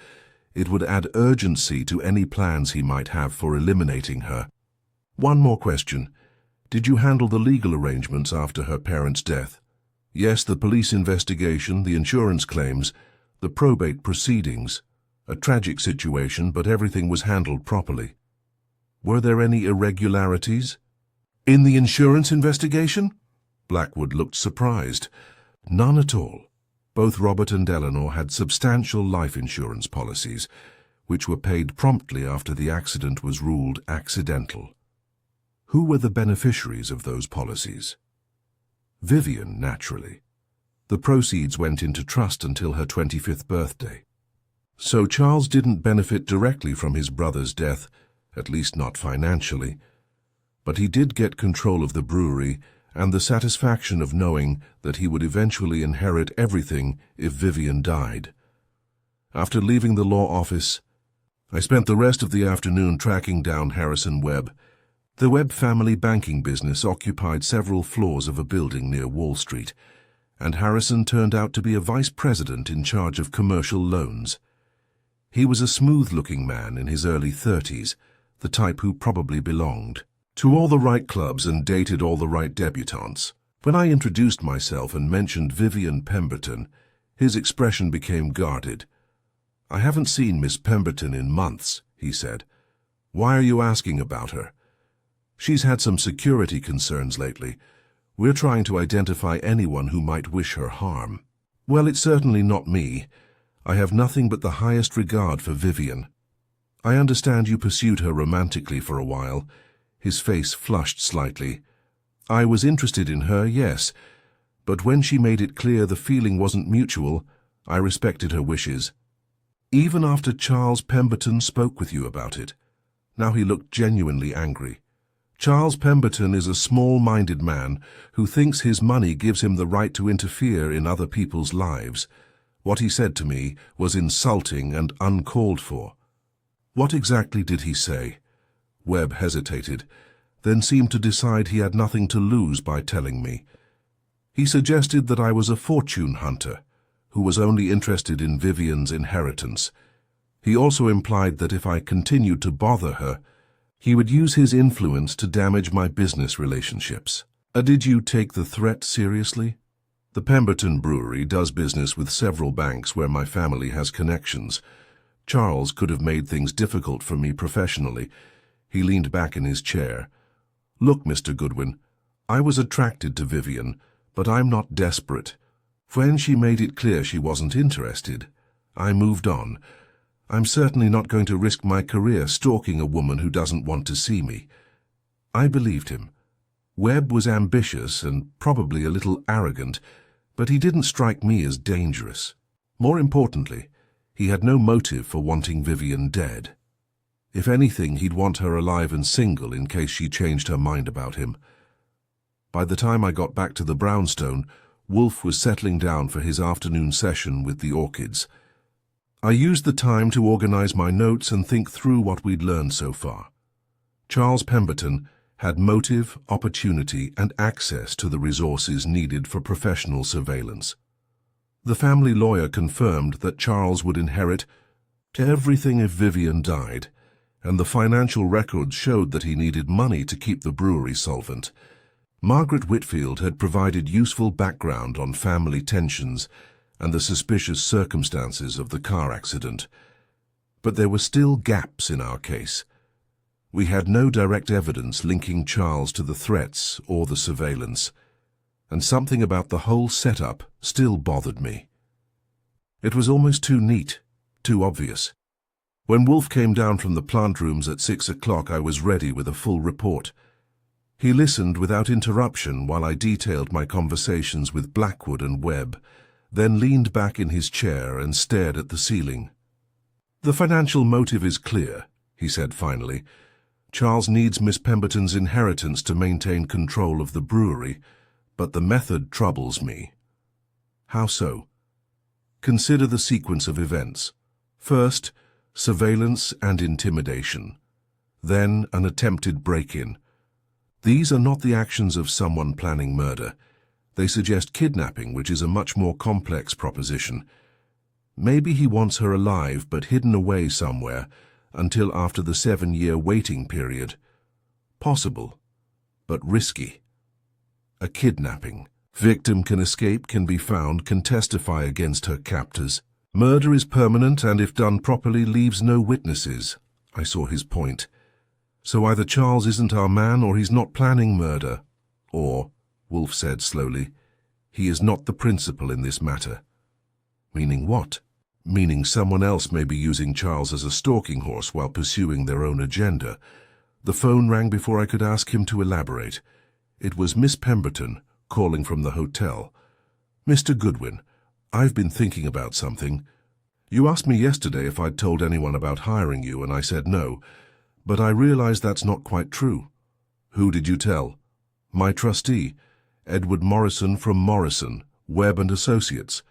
it would add urgency to any plans he might have for eliminating her. One more question. Did you handle the legal arrangements after her parents' death? Yes, the police investigation, the insurance claims, the probate proceedings. A tragic situation, but everything was handled properly. Were there any irregularities? In the insurance investigation? Blackwood looked surprised. None at all. Both Robert and Eleanor had substantial life insurance policies, which were paid promptly after the accident was ruled accidental. Who were the beneficiaries of those policies? Vivian, naturally. The proceeds went into trust until her 25th birthday. So Charles didn't benefit directly from his brother's death, at least not financially. But he did get control of the brewery and the satisfaction of knowing that he would eventually inherit everything if Vivian died. After leaving the law office, I spent the rest of the afternoon tracking down Harris and Webb. The Webb family banking business occupied several floors of a building near Wall Street, and Harrison turned out to be a vice president in charge of commercial loans. He was a smooth-looking man in his early 30s, the type who probably belonged to all the right clubs and dated all the right debutantes. When I introduced myself and mentioned Vivian Pemberton, his expression became guarded. "I haven't seen Miss Pemberton in months," he said. "Why are you asking about her?" "She's had some security concerns lately. We're trying to identify anyone who might wish her harm." "Well, it's certainly not me. I have nothing but the highest regard for Vivian. I understand you pursued her romantically for a while." His face flushed slightly. "I was interested in her, yes, but when she made it clear the feeling wasn't mutual, I respected her wishes." "Even after Charles Pemberton spoke with you about it?" Now he looked genuinely angry. "Charles Pemberton is a small-minded man who thinks his money gives him the right to interfere in other people's lives. What he said to me was insulting and uncalled for." "What exactly did he say?" Webb hesitated, then seemed to decide he had nothing to lose by telling me. "He suggested that I was a fortune hunter, who was only interested in Vivian's inheritance. He also implied that if I continued to bother her, he would use his influence to damage my business relationships." "Did you take the threat seriously?" "The Pemberton Brewery does business with several banks where my family has connections. Charles could have made things difficult for me professionally." He leaned back in his chair. "Look, Mr. Goodwin, I was attracted to Vivian, but I'm not desperate. When she made it clear she wasn't interested, I moved on. I'm certainly not going to risk my career stalking a woman who doesn't want to see me." I believed him. Webb was ambitious and probably a little arrogant, but he didn't strike me as dangerous. More importantly, he had no motive for wanting Vivian dead. If anything, he'd want her alive and single in case she changed her mind about him. By the time I got back to the brownstone, Wolfe was settling down for his afternoon session with the orchids. I used the time to organize my notes and think through what we'd learned so far. Charles Pemberton had motive, opportunity, and access to the resources needed for professional surveillance. The family lawyer confirmed that Charles would inherit everything if Vivian died, and the financial records showed that he needed money to keep the brewery solvent. Margaret Whitfield had provided useful background on family tensions and the suspicious circumstances of the car accident. But there were still gaps in our case. We had no direct evidence linking Charles to the threats or the surveillance, and something about the whole setup still bothered me. It was almost too neat, too obvious. When Wolfe came down from the plant rooms at 6 o'clock, I was ready with a full report. He listened without interruption while I detailed my conversations with Blackwood and Webb, then leaned back in his chair and stared at the ceiling. "The financial motive is clear," he said finally. "Charles needs Miss Pemberton's inheritance to maintain control of the brewery, But the method troubles me. How so? Consider the sequence of events. First, surveillance and intimidation. Then, an attempted break-in. These are not the actions of someone planning murder. They suggest kidnapping, which is a much more complex proposition. Maybe he wants her alive but hidden away somewhere until after the 7-year waiting period. Possible, but risky. A kidnapping. Victim can escape, can be found, can testify against her captors. Murder is permanent and, if done properly, leaves no witnesses. I saw his point. So either Charles isn't our man or he's not planning murder. Or, Wolfe said slowly, he is not the principal in this matter. Meaning what? Meaning someone else may be using Charles as a stalking horse while pursuing their own agenda. The phone rang before I could ask him to elaborate. It was Miss Pemberton, calling from the hotel. Mr. Goodwin, I've been thinking about something. You asked me yesterday if I'd told anyone about hiring you, and I said no. But I realize that's not quite true. Who did you tell? My trustee, Edward Morrison from Morrison, Webb and Associates.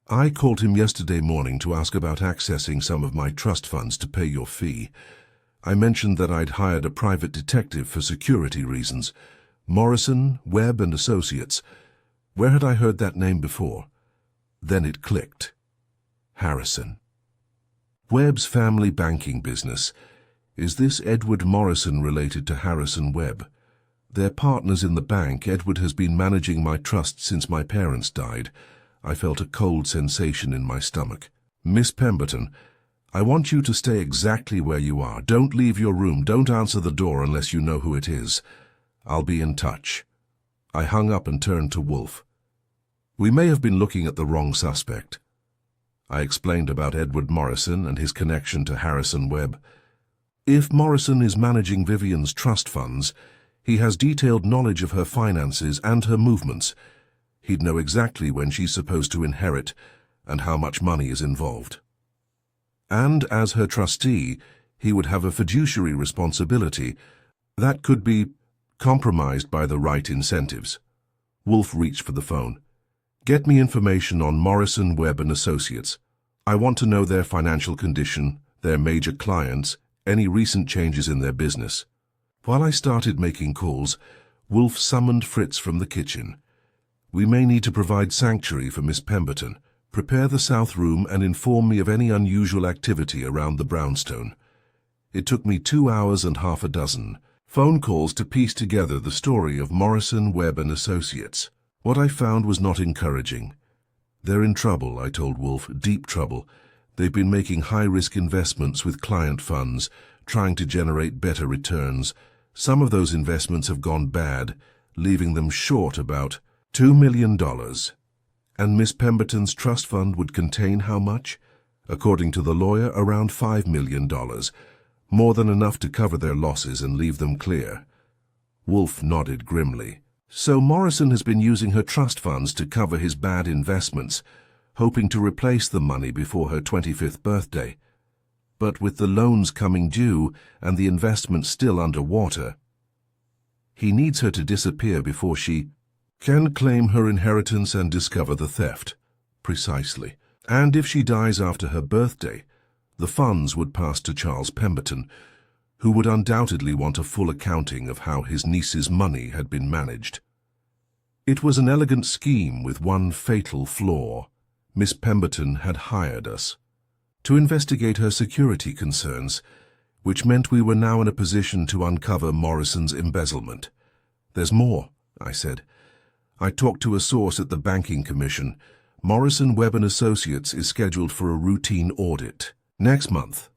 I called him yesterday morning to ask about accessing some of my trust funds to pay your fee. I mentioned that I'd hired a private detective for security reasons. Morrison, Webb and Associates. Where had I heard that name before? Then it clicked. Harrison. Webb's family banking business. Is this Edward Morrison related to Harrison Webb? They're partners in the bank. Edward has been managing my trust since my parents died. I felt a cold sensation in my stomach. Miss Pemberton, I want you to stay exactly where you are. Don't leave your room. Don't answer the door unless you know who it is. I'll be in touch. I hung up and turned to Wolfe. We may have been looking at the wrong suspect. I explained about Edward Morrison and his connection to Harrison Webb. If Morrison is managing Vivian's trust funds, he has detailed knowledge of her finances and her movements. He'd know exactly when she's supposed to inherit and how much money is involved. And as her trustee, he would have a fiduciary responsibility that could be compromised by the right incentives. Wolfe reached for the phone. Get me information on Morrison, Webb and Associates. I want to know their financial condition, their major clients, any recent changes in their business. While I started making calls, Wolfe summoned Fritz from the kitchen. We may need to provide sanctuary for Miss Pemberton. Prepare the south room and inform me of any unusual activity around the brownstone. It took me 2 hours and half a dozen phone calls to piece together the story of Morrison, Webb and Associates. What I found was not encouraging. They're in trouble, I told Wolfe, deep trouble. They've been making high-risk investments with client funds, trying to generate better returns. Some of those investments have gone bad, leaving them short about $2 million. And Miss Pemberton's trust fund would contain how much? According to the lawyer, around $5 million. More than enough to cover their losses and leave them clear. Wolfe nodded grimly. So Morrison has been using her trust funds to cover his bad investments, hoping to replace the money before her 25th birthday. But with the loans coming due and the investment still underwater, he needs her to disappear before she can claim her inheritance and discover the theft. Precisely. And if she dies after her birthday, the funds would pass to Charles Pemberton, who would undoubtedly want a full accounting of how his niece's money had been managed. It was an elegant scheme with one fatal flaw. Miss Pemberton had hired us to investigate her security concerns, which meant we were now in a position to uncover Morrison's embezzlement. There's more, I said. I talked to a source at the Banking Commission. Morrison, Webb and Associates is scheduled for a routine audit next month.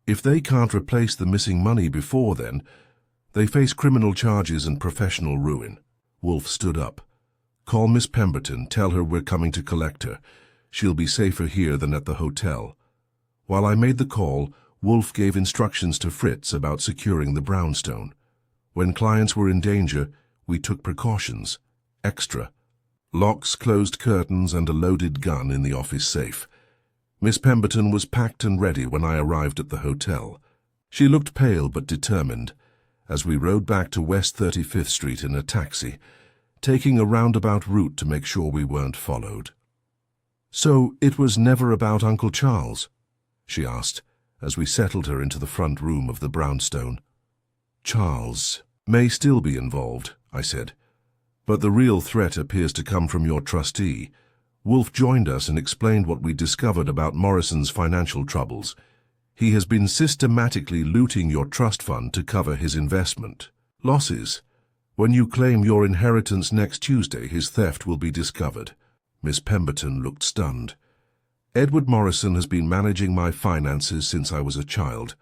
If they can't replace the missing money before then, they face criminal charges and professional ruin. Wolfe stood up. Call Miss Pemberton, tell her we're coming to collect her. She'll be safer here than at the hotel. While I made the call, Wolfe gave instructions to Fritz about securing the brownstone. When clients were in danger, we took precautions. Extra. Locks, closed curtains, and a loaded gun in the office safe. Miss Pemberton was packed and ready when I arrived at the hotel. She looked pale but determined as we rode back to West 35th Street in a taxi. taking a roundabout route to make sure we weren't followed. "So it was never about Uncle Charles?" she asked, as we settled her into the front room of the brownstone. "Charles may still be involved," I said, "but the real threat appears to come from your trustee." Wolfe joined us and explained what we discovered about Morrison's financial troubles. "He has been systematically looting your trust fund to cover his investment losses. When you claim your inheritance next Tuesday, his theft will be discovered." Miss Pemberton looked stunned. "Edward Morrison has been managing my finances since I was a child.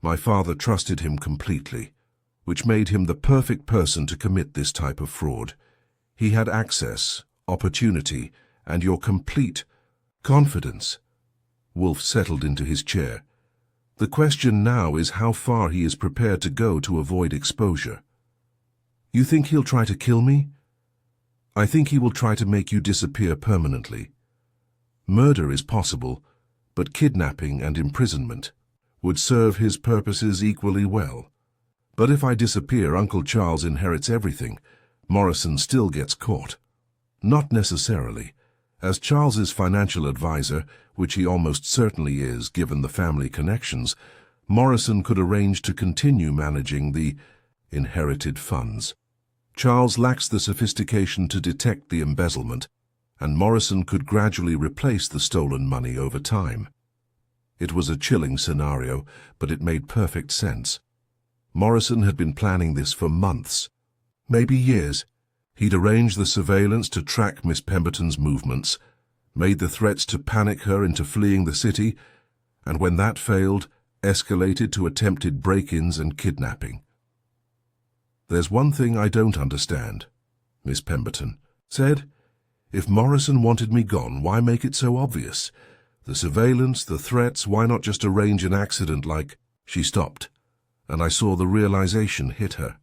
My father trusted him completely, which made him the perfect person to commit this type of fraud. He had access, opportunity, and your complete confidence." Wolfe settled into his chair. "The question now is how far he is prepared to go to avoid exposure." "You think he'll try to kill me?" "I think he will try to make you disappear permanently. Murder is possible, but kidnapping and imprisonment would serve his purposes equally well. But if I disappear, Uncle Charles inherits everything. Morrison still gets caught." "Not necessarily. As Charles's financial advisor, which he almost certainly is given the family connections, Morrison could arrange to continue managing the inherited funds. Charles lacks the sophistication to detect the embezzlement, and Morrison could gradually replace the stolen money over time." It was a chilling scenario, but it made perfect sense. Morrison had been planning this for months, maybe years. He'd arranged the surveillance to track Miss Pemberton's movements, made the threats to panic her into fleeing the city, and when that failed, escalated to attempted break-ins and kidnapping. "There's one thing I don't understand," Miss Pemberton said. "If Morrison wanted me gone, why make it so obvious? The surveillance, the threats, why not just arrange an accident like—" She stopped, and I saw the realization hit her.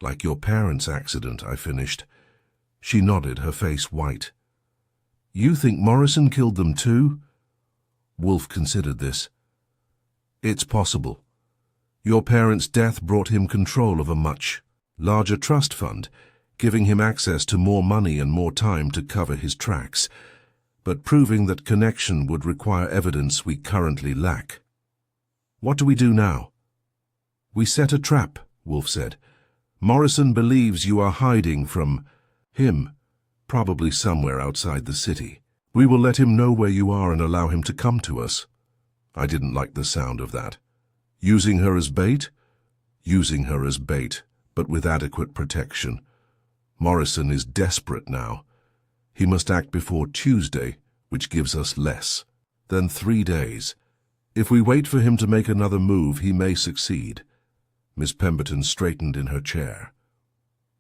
"Like your parents' accident," I finished. She nodded, her face white. "You think Morrison killed them too?" Wolfe considered this. "It's possible. Your parents' death brought him control of a much larger trust fund, giving him access to more money and more time to cover his tracks. But proving that connection would require evidence we currently lack. What do we do now?" "We set a trap," Wolfe said. "Morrison believes you are hiding from him, probably somewhere outside the city. We will let him know where you are and allow him to come to us." I didn't like the sound of that. Using her as bait? Using her as bait, but with adequate protection. Morrison is desperate now. He must act before Tuesday, which gives us less than 3 days. If we wait for him to make another move, he may succeed. Miss Pemberton straightened in her chair.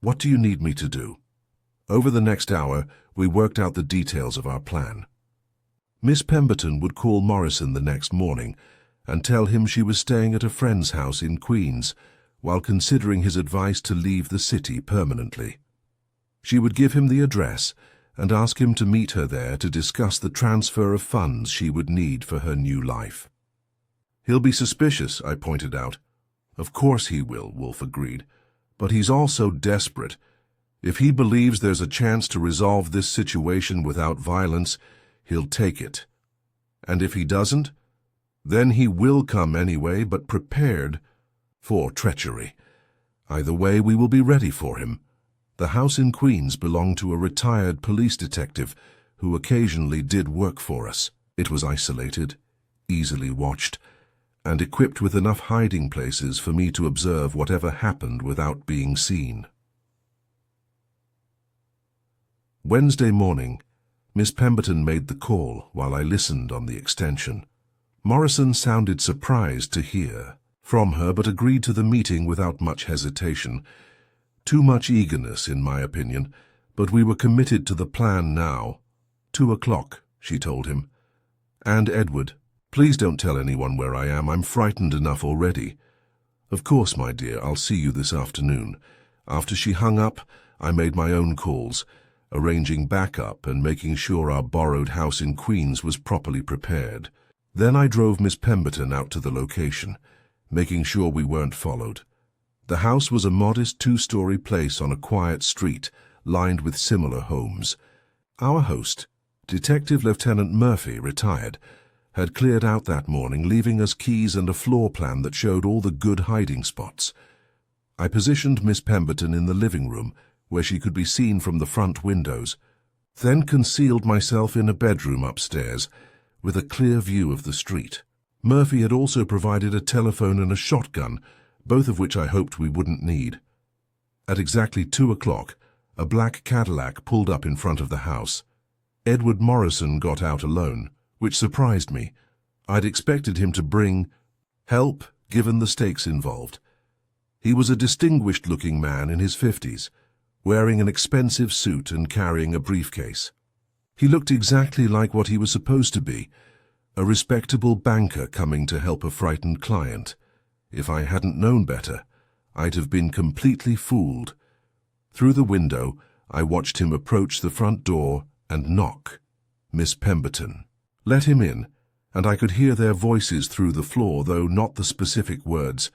"What do you need me to do?" Over the next hour, we worked out the details of our plan. Miss Pemberton would call Morrison the next morning and tell him she was staying at a friend's house in Queens while considering his advice to leave the city permanently. She would give him the address and ask him to meet her there to discuss the transfer of funds she would need for her new life. "He'll be suspicious," I pointed out. "Of course he will," Wolfe agreed. "But he's also desperate. If he believes there's a chance to resolve this situation without violence, he'll take it. And if he doesn't, then he will come anyway, but prepared for treachery. Either way, we will be ready for him." The house in Queens belonged to a retired police detective who occasionally did work for us. It was isolated, easily watched, and equipped with enough hiding places for me to observe whatever happened without being seen. Wednesday morning, Miss Pemberton made the call while I listened on the extension. Morrison sounded surprised to hear from her, but agreed to the meeting without much hesitation. Too much eagerness, in my opinion, but we were committed to the plan now. 2 o'clock, she told him. "And Edward, please don't tell anyone where I am. I'm frightened enough already." "Of course, my dear, I'll see you this afternoon." After she hung up, I made my own calls, arranging backup and making sure our borrowed house in Queens was properly prepared. Then I drove Miss Pemberton out to the location, making sure we weren't followed. The house was a modest 2-story place on a quiet street, lined with similar homes. Our host, Detective Lieutenant Murphy, retired, had cleared out that morning, leaving us keys and a floor plan that showed all the good hiding spots. I positioned Miss Pemberton in the living room, where she could be seen from the front windows, then concealed myself in a bedroom upstairs, with a clear view of the street. Murphy had also provided a telephone and a shotgun, both of which I hoped we wouldn't need. At exactly 2 o'clock, a black Cadillac pulled up in front of the house. Edward Morrison got out alone, which surprised me. I'd expected him to bring help, given the stakes involved. He was a distinguished-looking man in his 50s, wearing an expensive suit and carrying a briefcase. He looked exactly like what he was supposed to be, a respectable banker coming to help a frightened client. If I hadn't known better, I'd have been completely fooled. Through the window, I watched him approach the front door and knock. Miss Pemberton. Let him in, and I could hear their voices through the floor, though not the specific words.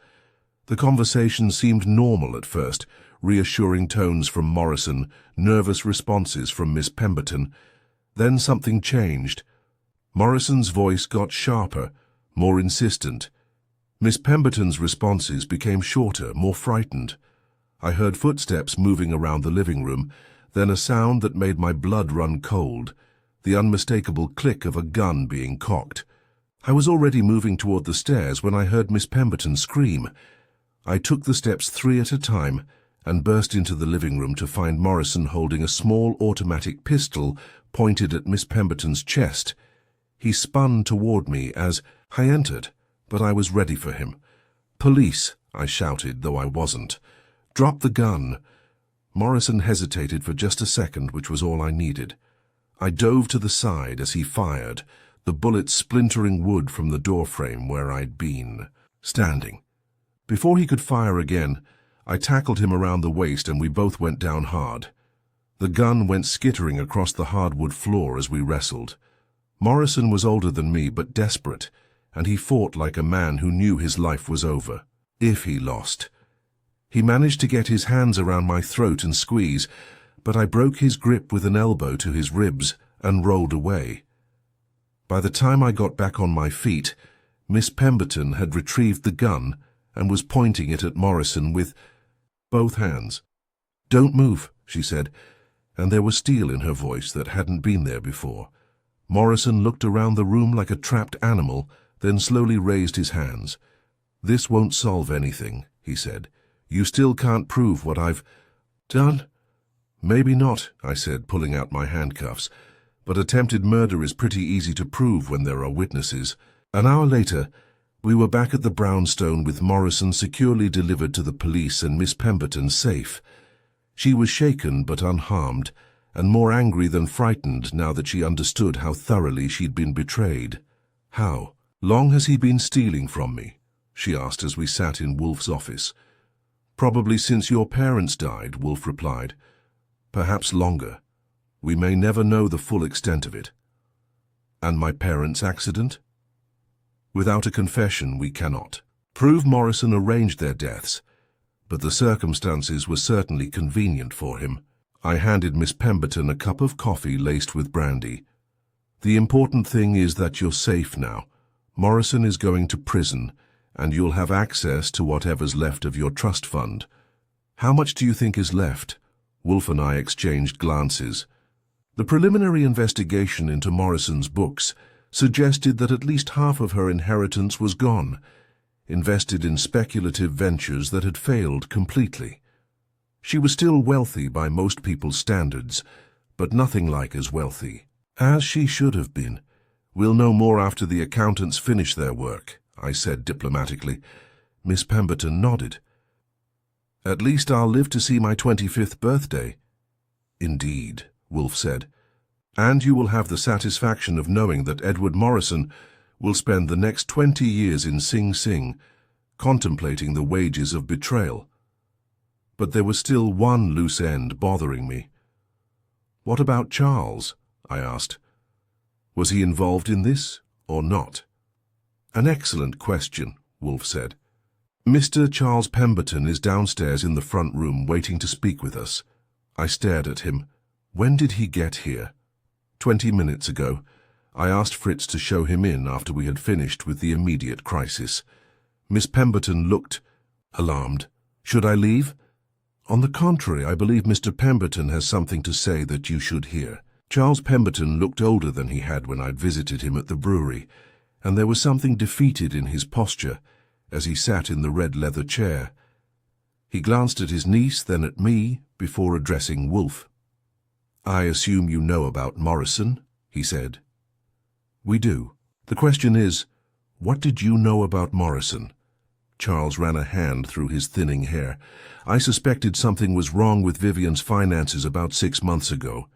The conversation seemed normal at first, reassuring tones from Morrison, nervous responses from Miss Pemberton. Then something changed. Morrison's voice got sharper, more insistent. Miss Pemberton's responses became shorter, more frightened. I heard footsteps moving around the living room, then a sound that made my blood run cold, the unmistakable click of a gun being cocked. I was already moving toward the stairs when I heard Miss Pemberton scream. I took the steps 3 at a time and burst into the living room to find Morrison holding a small automatic pistol pointed at Miss Pemberton's chest. He spun toward me as I entered, but I was ready for him. "Police," I shouted, though I wasn't. "Drop the gun." Morrison hesitated for just a second, which was all I needed. I dove to the side as he fired, the bullet splintering wood from the doorframe where I'd been standing. Before he could fire again, I tackled him around the waist and we both went down hard. The gun went skittering across the hardwood floor as we wrestled. Morrison was older than me, but desperate, and he fought like a man who knew his life was over, if he lost. He managed to get his hands around my throat and squeeze, but I broke his grip with an elbow to his ribs and rolled away. By the time I got back on my feet, Miss Pemberton had retrieved the gun and was pointing it at Morrison with both hands. "Don't move," she said, and there was steel in her voice that hadn't been there before. Morrison looked around the room like a trapped animal, then slowly raised his hands. "This won't solve anything," he said. "You still can't prove what I've done." "Maybe not," I said, pulling out my handcuffs, "but attempted murder is pretty easy to prove when there are witnesses." An hour later, we were back at the brownstone with Morrison securely delivered to the police and Miss Pemberton safe. She was shaken but unharmed, and more angry than frightened now that she understood how thoroughly she'd been betrayed. "How long has he been stealing from me?" she asked as we sat in Wolfe's office. "Probably since your parents died," Wolfe replied. "Perhaps longer. We may never know the full extent of it." "And my parents' accident?" "Without a confession, we cannot. Prove Morrison arranged their deaths, but the circumstances were certainly convenient for him." I handed Miss Pemberton a cup of coffee laced with brandy. "The important thing is that you're safe now. Morrison is going to prison, and you'll have access to whatever's left of your trust fund." "How much do you think is left?" Wolfe and I exchanged glances. The preliminary investigation into Morrison's books suggested that at least half of her inheritance was gone, invested in speculative ventures that had failed completely. She was still wealthy by most people's standards, but nothing like as wealthy as she should have been. "We'll know more after the accountants finish their work," I said diplomatically. Miss Pemberton nodded. "At least I'll live to see my 25th birthday." "Indeed," Wolfe said. "And you will have the satisfaction of knowing that Edward Morrison will spend the next 20 years in Sing Sing, contemplating the wages of betrayal." But there was still one loose end bothering me. "What about Charles?" I asked. "Was he involved in this or not?" "An excellent question," Wolfe said. "Mr. Charles Pemberton is downstairs in the front room waiting to speak with us." I stared at him. When did he get here? 20 minutes ago. I asked Fritz to show him in after we had finished with the immediate crisis. Miss Pemberton looked alarmed. Should I leave? On the contrary, I believe Mr. Pemberton has something to say that you should hear. Charles Pemberton looked older than he had when I'd visited him at the brewery, and there was something defeated in his posture as he sat in the red leather chair. He glanced at his niece, then at me, before addressing Wolfe. I assume you know about Morrison, he said. We do. The question is, what did you know about Morrison? Charles ran a hand through his thinning hair. I suspected something was wrong with Vivian's finances about 6 months ago.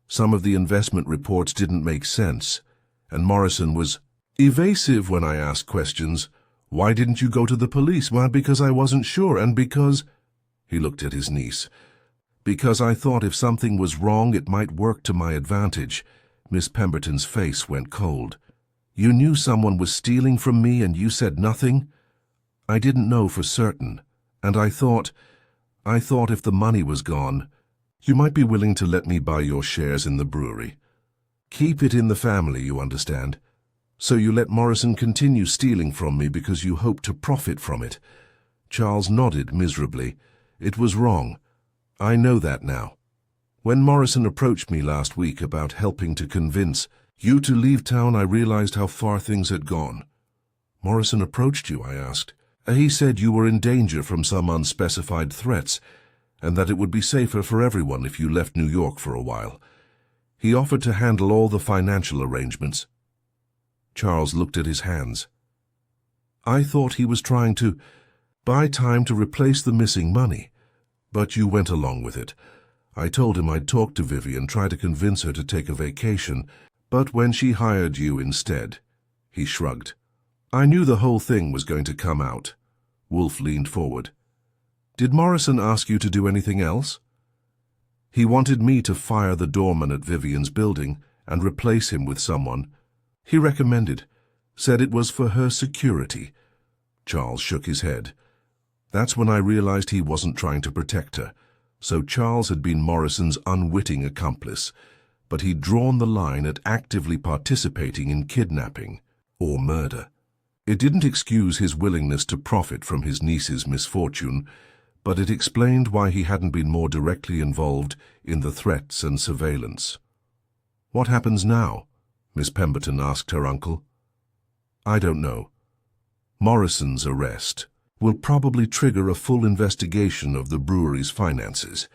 Some of the investment reports didn't make sense, and Morrison was evasive when I asked questions. Why didn't you go to the police? Well, because I wasn't sure, and because... He looked at his niece. Because I thought if something was wrong, it might work to my advantage. Miss Pemberton's face went cold. You knew someone was stealing from me and you said nothing? I didn't know for certain, and I thought if the money was gone, you might be willing to let me buy your shares in the brewery. Keep it in the family, you understand. So you let Morrison continue stealing from me because you hoped to profit from it. Charles nodded miserably. It was wrong. I know that now. When Morrison approached me last week about helping to convince you to leave town, I realized how far things had gone. Morrison approached you, I asked. He said you were in danger from some unspecified threats, and that it would be safer for everyone if you left New York for a while. He offered to handle all the financial arrangements. Charles looked at his hands. I thought he was trying to buy time to replace the missing money, but you went along with it. I told him I'd talk to Vivian, try to convince her to take a vacation, but when she hired you instead, he shrugged. I knew the whole thing was going to come out. Wolfe leaned forward. Did Morrison ask you to do anything else? He wanted me to fire the doorman at Vivian's building and replace him with someone. He recommended, said it was for her security. Charles shook his head. That's when I realized he wasn't trying to protect her. So Charles had been Morrison's unwitting accomplice, but he'd drawn the line at actively participating in kidnapping or murder. It didn't excuse his willingness to profit from his niece's misfortune, but it explained why he hadn't been more directly involved in the threats and surveillance. What happens now? Miss Pemberton asked her uncle. I don't know. Morrison's arrest will probably trigger a full investigation of the brewery's finances.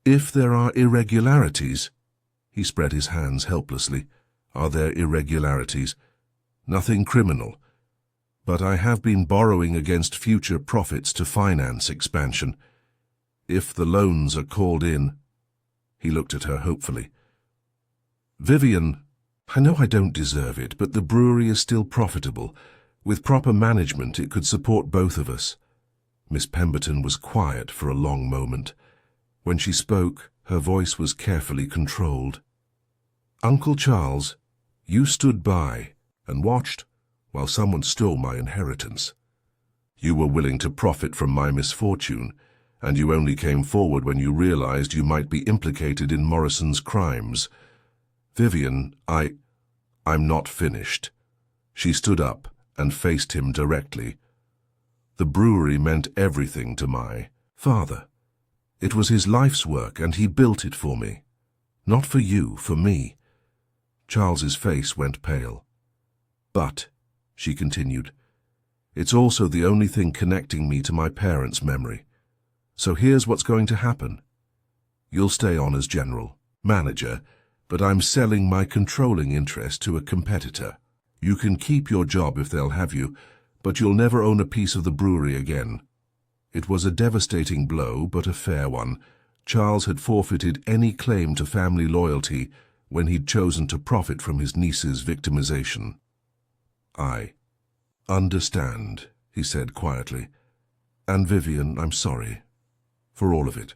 If there are irregularities, he spread his hands helplessly. Are there irregularities? Nothing criminal. But I have been borrowing against future profits to finance expansion. If the loans are called in, he looked at her hopefully. Vivian, I know I don't deserve it, but the brewery is still profitable. With proper management, it could support both of us. Miss Pemberton was quiet for a long moment. When she spoke, her voice was carefully controlled. Uncle Charles, you stood by and watched while someone stole my inheritance. You were willing to profit from my misfortune, and you only came forward when you realized you might be implicated in Morrison's crimes. Vivian, I'm not finished. She stood up and faced him directly. The brewery meant everything to my father. It was his life's work, and he built it for me. Not for you, for me. Charles's face went pale. But, she continued, it's also the only thing connecting me to my parents' memory. So here's what's going to happen. You'll stay on as general manager, but I'm selling my controlling interest to a competitor. You can keep your job if they'll have you, but you'll never own a piece of the brewery again. It was a devastating blow, but a fair one. Charles had forfeited any claim to family loyalty when he'd chosen to profit from his niece's victimization. I understand, he said quietly. And Vivian, I'm sorry for all of it.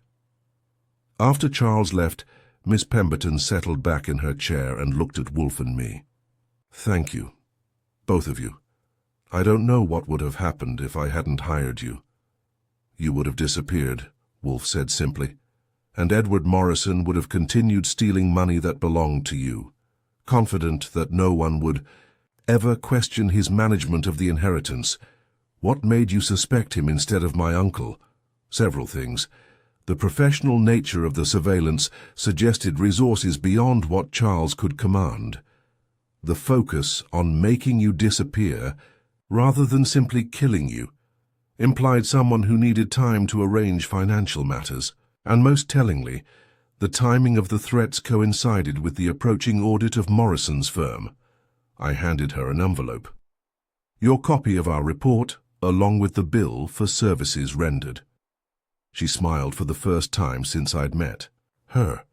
After Charles left, Miss Pemberton settled back in her chair and looked at Wolfe and me. Thank you, both of you. I don't know what would have happened if I hadn't hired you. You would have disappeared, Wolfe said simply, and Edward Morrison would have continued stealing money that belonged to you, confident that no one would ever question his management of the inheritance. What made you suspect him instead of my uncle? Several things. The professional nature of the surveillance suggested resources beyond what Charles could command. The focus on making you disappear, rather than simply killing you, implied someone who needed time to arrange financial matters. And most tellingly, the timing of the threats coincided with the approaching audit of Morrison's firm. I handed her an envelope. Your copy of our report, along with the bill for services rendered. She smiled for the first time since I'd met her.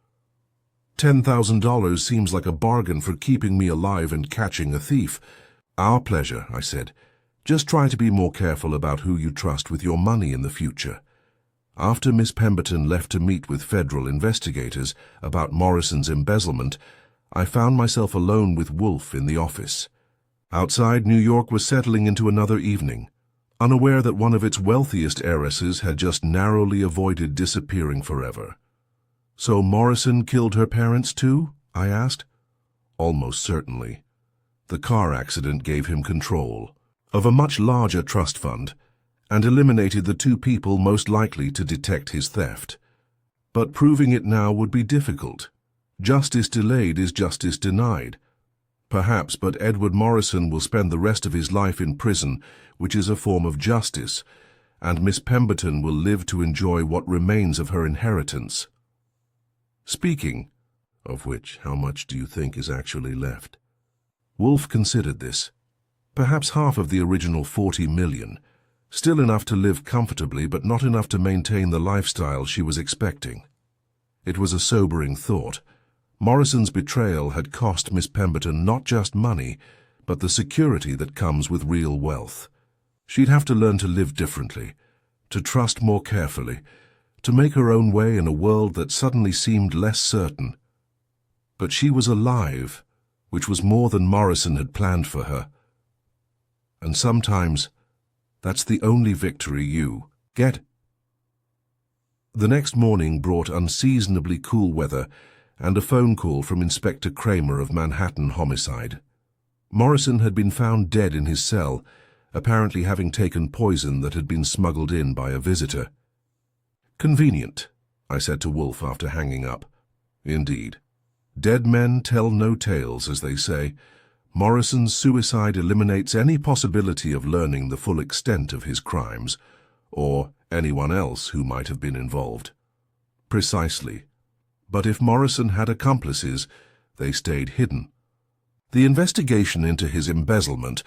$10,000 seems like a bargain for keeping me alive and catching a thief. Our pleasure, I said. Just try to be more careful about who you trust with your money in the future. After Miss Pemberton left to meet with federal investigators about Morrison's embezzlement, I found myself alone with Wolfe in the office. Outside, New York was settling into another evening, unaware that one of its wealthiest heiresses had just narrowly avoided disappearing forever. So Morrison killed her parents too? I asked. Almost certainly. The car accident gave him control of a much larger trust fund and eliminated the two people most likely to detect his theft. But proving it now would be difficult. Justice delayed is justice denied. Perhaps, but Edward Morrison will spend the rest of his life in prison, which is a form of justice, and Miss Pemberton will live to enjoy what remains of her inheritance. Speaking of which, how much do you think is actually left? Wolfe considered this. Perhaps half of the original $40 million. Still enough to live comfortably, but not enough to maintain the lifestyle she was expecting. It was a sobering thought. Morrison's betrayal had cost Miss Pemberton not just money, but the security that comes with real wealth. She'd have to learn to live differently, to trust more carefully, to make her own way in a world that suddenly seemed less certain. But she was alive, which was more than Morrison had planned for her. And sometimes, that's the only victory you get. The next morning brought unseasonably cool weather and a phone call from Inspector Kramer of Manhattan Homicide. Morrison had been found dead in his cell, apparently having taken poison that had been smuggled in by a visitor. Convenient, I said to Wolfe after hanging up. Indeed. Dead men tell no tales, as they say. Morrison's suicide eliminates any possibility of learning the full extent of his crimes, or anyone else who might have been involved. Precisely. But if Morrison had accomplices, they stayed hidden. The investigation into his embezzlement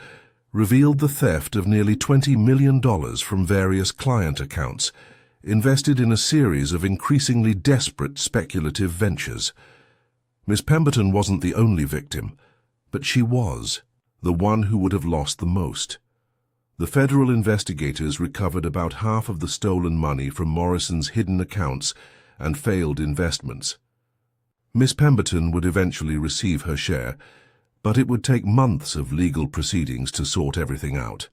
revealed the theft of nearly $20 million from various client accounts, invested in a series of increasingly desperate speculative ventures. Miss Pemberton wasn't the only victim, but she was the one who would have lost the most. The federal investigators recovered about half of the stolen money from Morrison's hidden accounts and failed investments. Miss Pemberton would eventually receive her share, but it would take months of legal proceedings to sort everything out.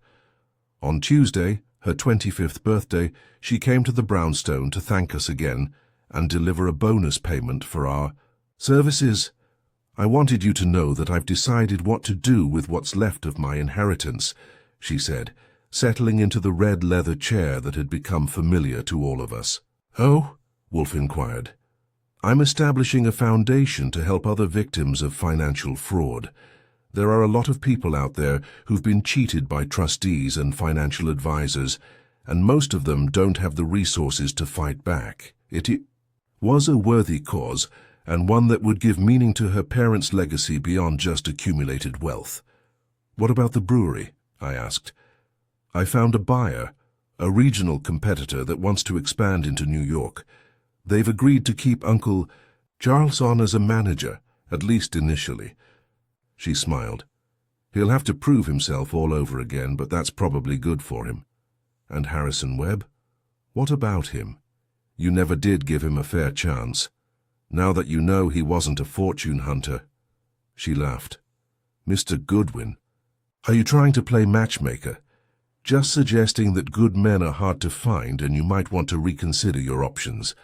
On Tuesday, her 25th birthday, she came to the brownstone to thank us again and deliver a bonus payment for our services. I wanted you to know that I've decided what to do with what's left of my inheritance, she said, settling into the red leather chair that had become familiar to all of us. Oh? Wolfe inquired. I'm establishing a foundation to help other victims of financial fraud. There are a lot of people out there who've been cheated by trustees and financial advisors, and most of them don't have the resources to fight back. It was a worthy cause, and one that would give meaning to her parents' legacy beyond just accumulated wealth. What about the brewery? I asked. I found a buyer, a regional competitor that wants to expand into New York. They've agreed to keep Uncle Charles on as a manager, at least initially. She smiled. He'll have to prove himself all over again, but that's probably good for him. And Harrison Webb? What about him? You never did give him a fair chance. Now that you know he wasn't a fortune hunter. She laughed. Mr. Goodwin, are you trying to play matchmaker? Just suggesting that good men are hard to find and you might want to reconsider your options.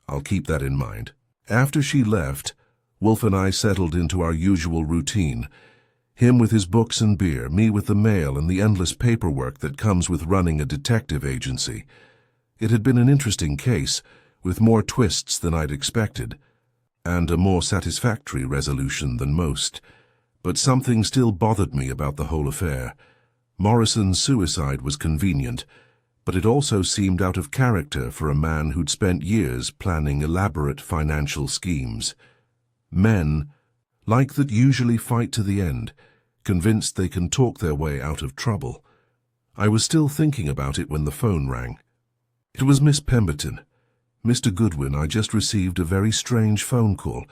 I'll keep that in mind. After she left, Wolfe and I settled into our usual routine. Him with his books and beer, me with the mail and the endless paperwork that comes with running a detective agency. It had been an interesting case, with more twists than I'd expected, and a more satisfactory resolution than most. But something still bothered me about the whole affair. Morrison's suicide was convenient, but it also seemed out of character for a man who'd spent years planning elaborate financial schemes. Men, like that, usually fight to the end, convinced they can talk their way out of trouble. I was still thinking about it when the phone rang. It was Miss Pemberton. "Mr. Goodwin, I just received a very strange phone call.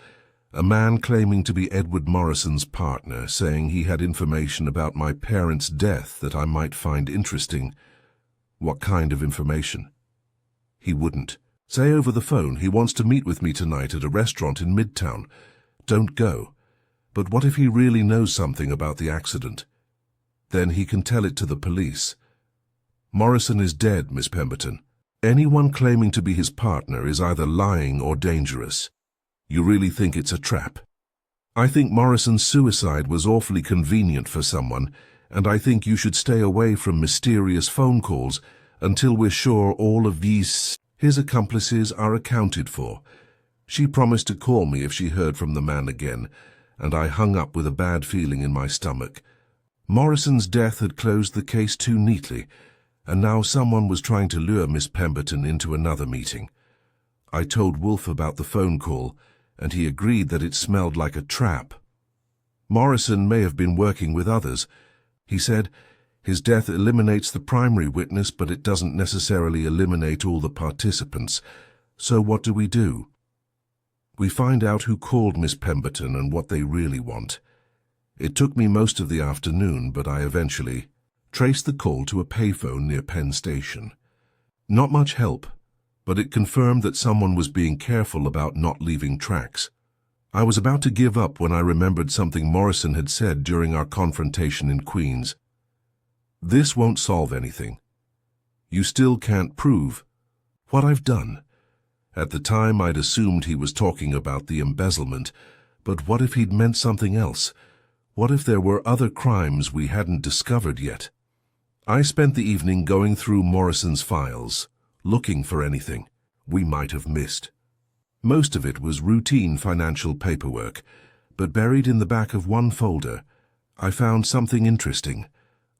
A man claiming to be Edward Morrison's partner, saying he had information about my parents' death that I might find interesting." "What kind of information?" "He wouldn't. Say over the phone he wants to meet with me tonight at a restaurant in Midtown. Don't go. But what if he really knows something about the accident? Then he can tell it to the police. Morrison is dead, Miss Pemberton. Anyone claiming to be his partner is either lying or dangerous. You really think it's a trap?" "I think Morrison's suicide was awfully convenient for someone, and I think you should stay away from mysterious phone calls until we're sure all of his accomplices are accounted for." She promised to call me if she heard from the man again, and I hung up with a bad feeling in my stomach. Morrison's death had closed the case too neatly, and now someone was trying to lure Miss Pemberton into another meeting. I told Wolfe about the phone call, and he agreed that it smelled like a trap. Morrison may have been working with others. He said, "His death eliminates the primary witness, but it doesn't necessarily eliminate all the participants. So what do we do?" "We find out who called Miss Pemberton and what they really want." It took me most of the afternoon, but I eventually traced the call to a payphone near Penn Station. Not much help, but it confirmed that someone was being careful about not leaving tracks. I was about to give up when I remembered something Morrison had said during our confrontation in Queens. "This won't solve anything. You still can't prove what I've done." At the time I'd assumed he was talking about the embezzlement, but what if he'd meant something else? What if there were other crimes we hadn't discovered yet? I spent the evening going through Morrison's files, looking for anything we might have missed. Most of it was routine financial paperwork, but buried in the back of one folder, I found something interesting: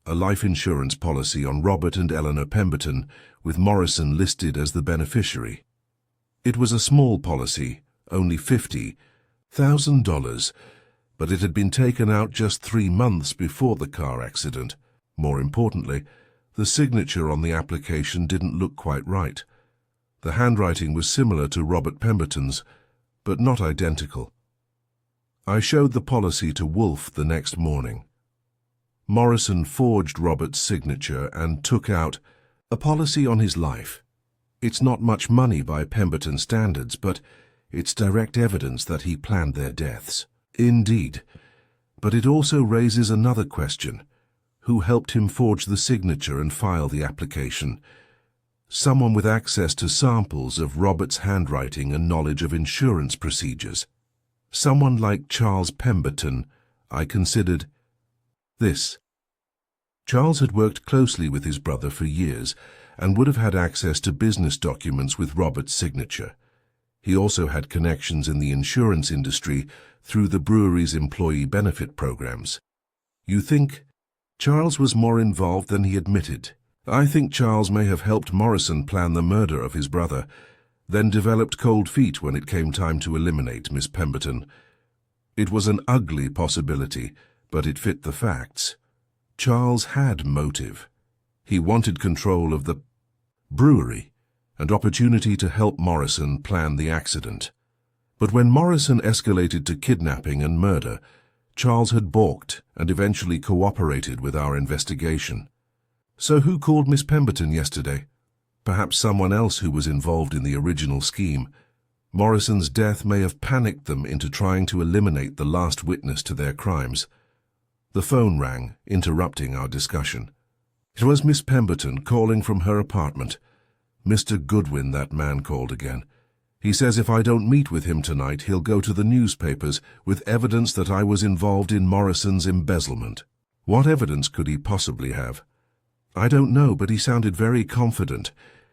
a life insurance policy on Robert and Eleanor Pemberton, with Morrison listed as the beneficiary. It was a small policy, only $50,000, but it had been taken out just 3 months before the car accident. More importantly, the signature on the application didn't look quite right. The handwriting was similar to Robert Pemberton's, but not identical. I showed the policy to Wolfe the next morning. Morrison forged Robert's signature and took out a policy on his life. It's not much money by Pemberton standards, but it's direct evidence that he planned their deaths. Indeed, but it also raises another question. Who helped him forge the signature and file the application? Someone with access to samples of Robert's handwriting and knowledge of insurance procedures. Someone like Charles Pemberton, I considered. This. Charles had worked closely with his brother for years and would have had access to business documents with Robert's signature. He also had connections in the insurance industry through the brewery's employee benefit programs. You think Charles was more involved than he admitted? I think Charles may have helped Morrison plan the murder of his brother, then developed cold feet when it came time to eliminate Miss Pemberton. It was an ugly possibility, but it fit the facts. Charles had motive. He wanted control of the brewery and opportunity to help Morrison plan the accident. But when Morrison escalated to kidnapping and murder, Charles had balked and eventually cooperated with our investigation. So who called Miss Pemberton yesterday? Perhaps someone else who was involved in the original scheme. Morrison's death may have panicked them into trying to eliminate the last witness to their crimes. The phone rang, interrupting our discussion. It was Miss Pemberton calling from her apartment. Mr. Goodwin, that man called again. He says if I don't meet with him tonight, he'll go to the newspapers with evidence that I was involved in Morrison's embezzlement. What evidence could he possibly have? I don't know, but he sounded very confident.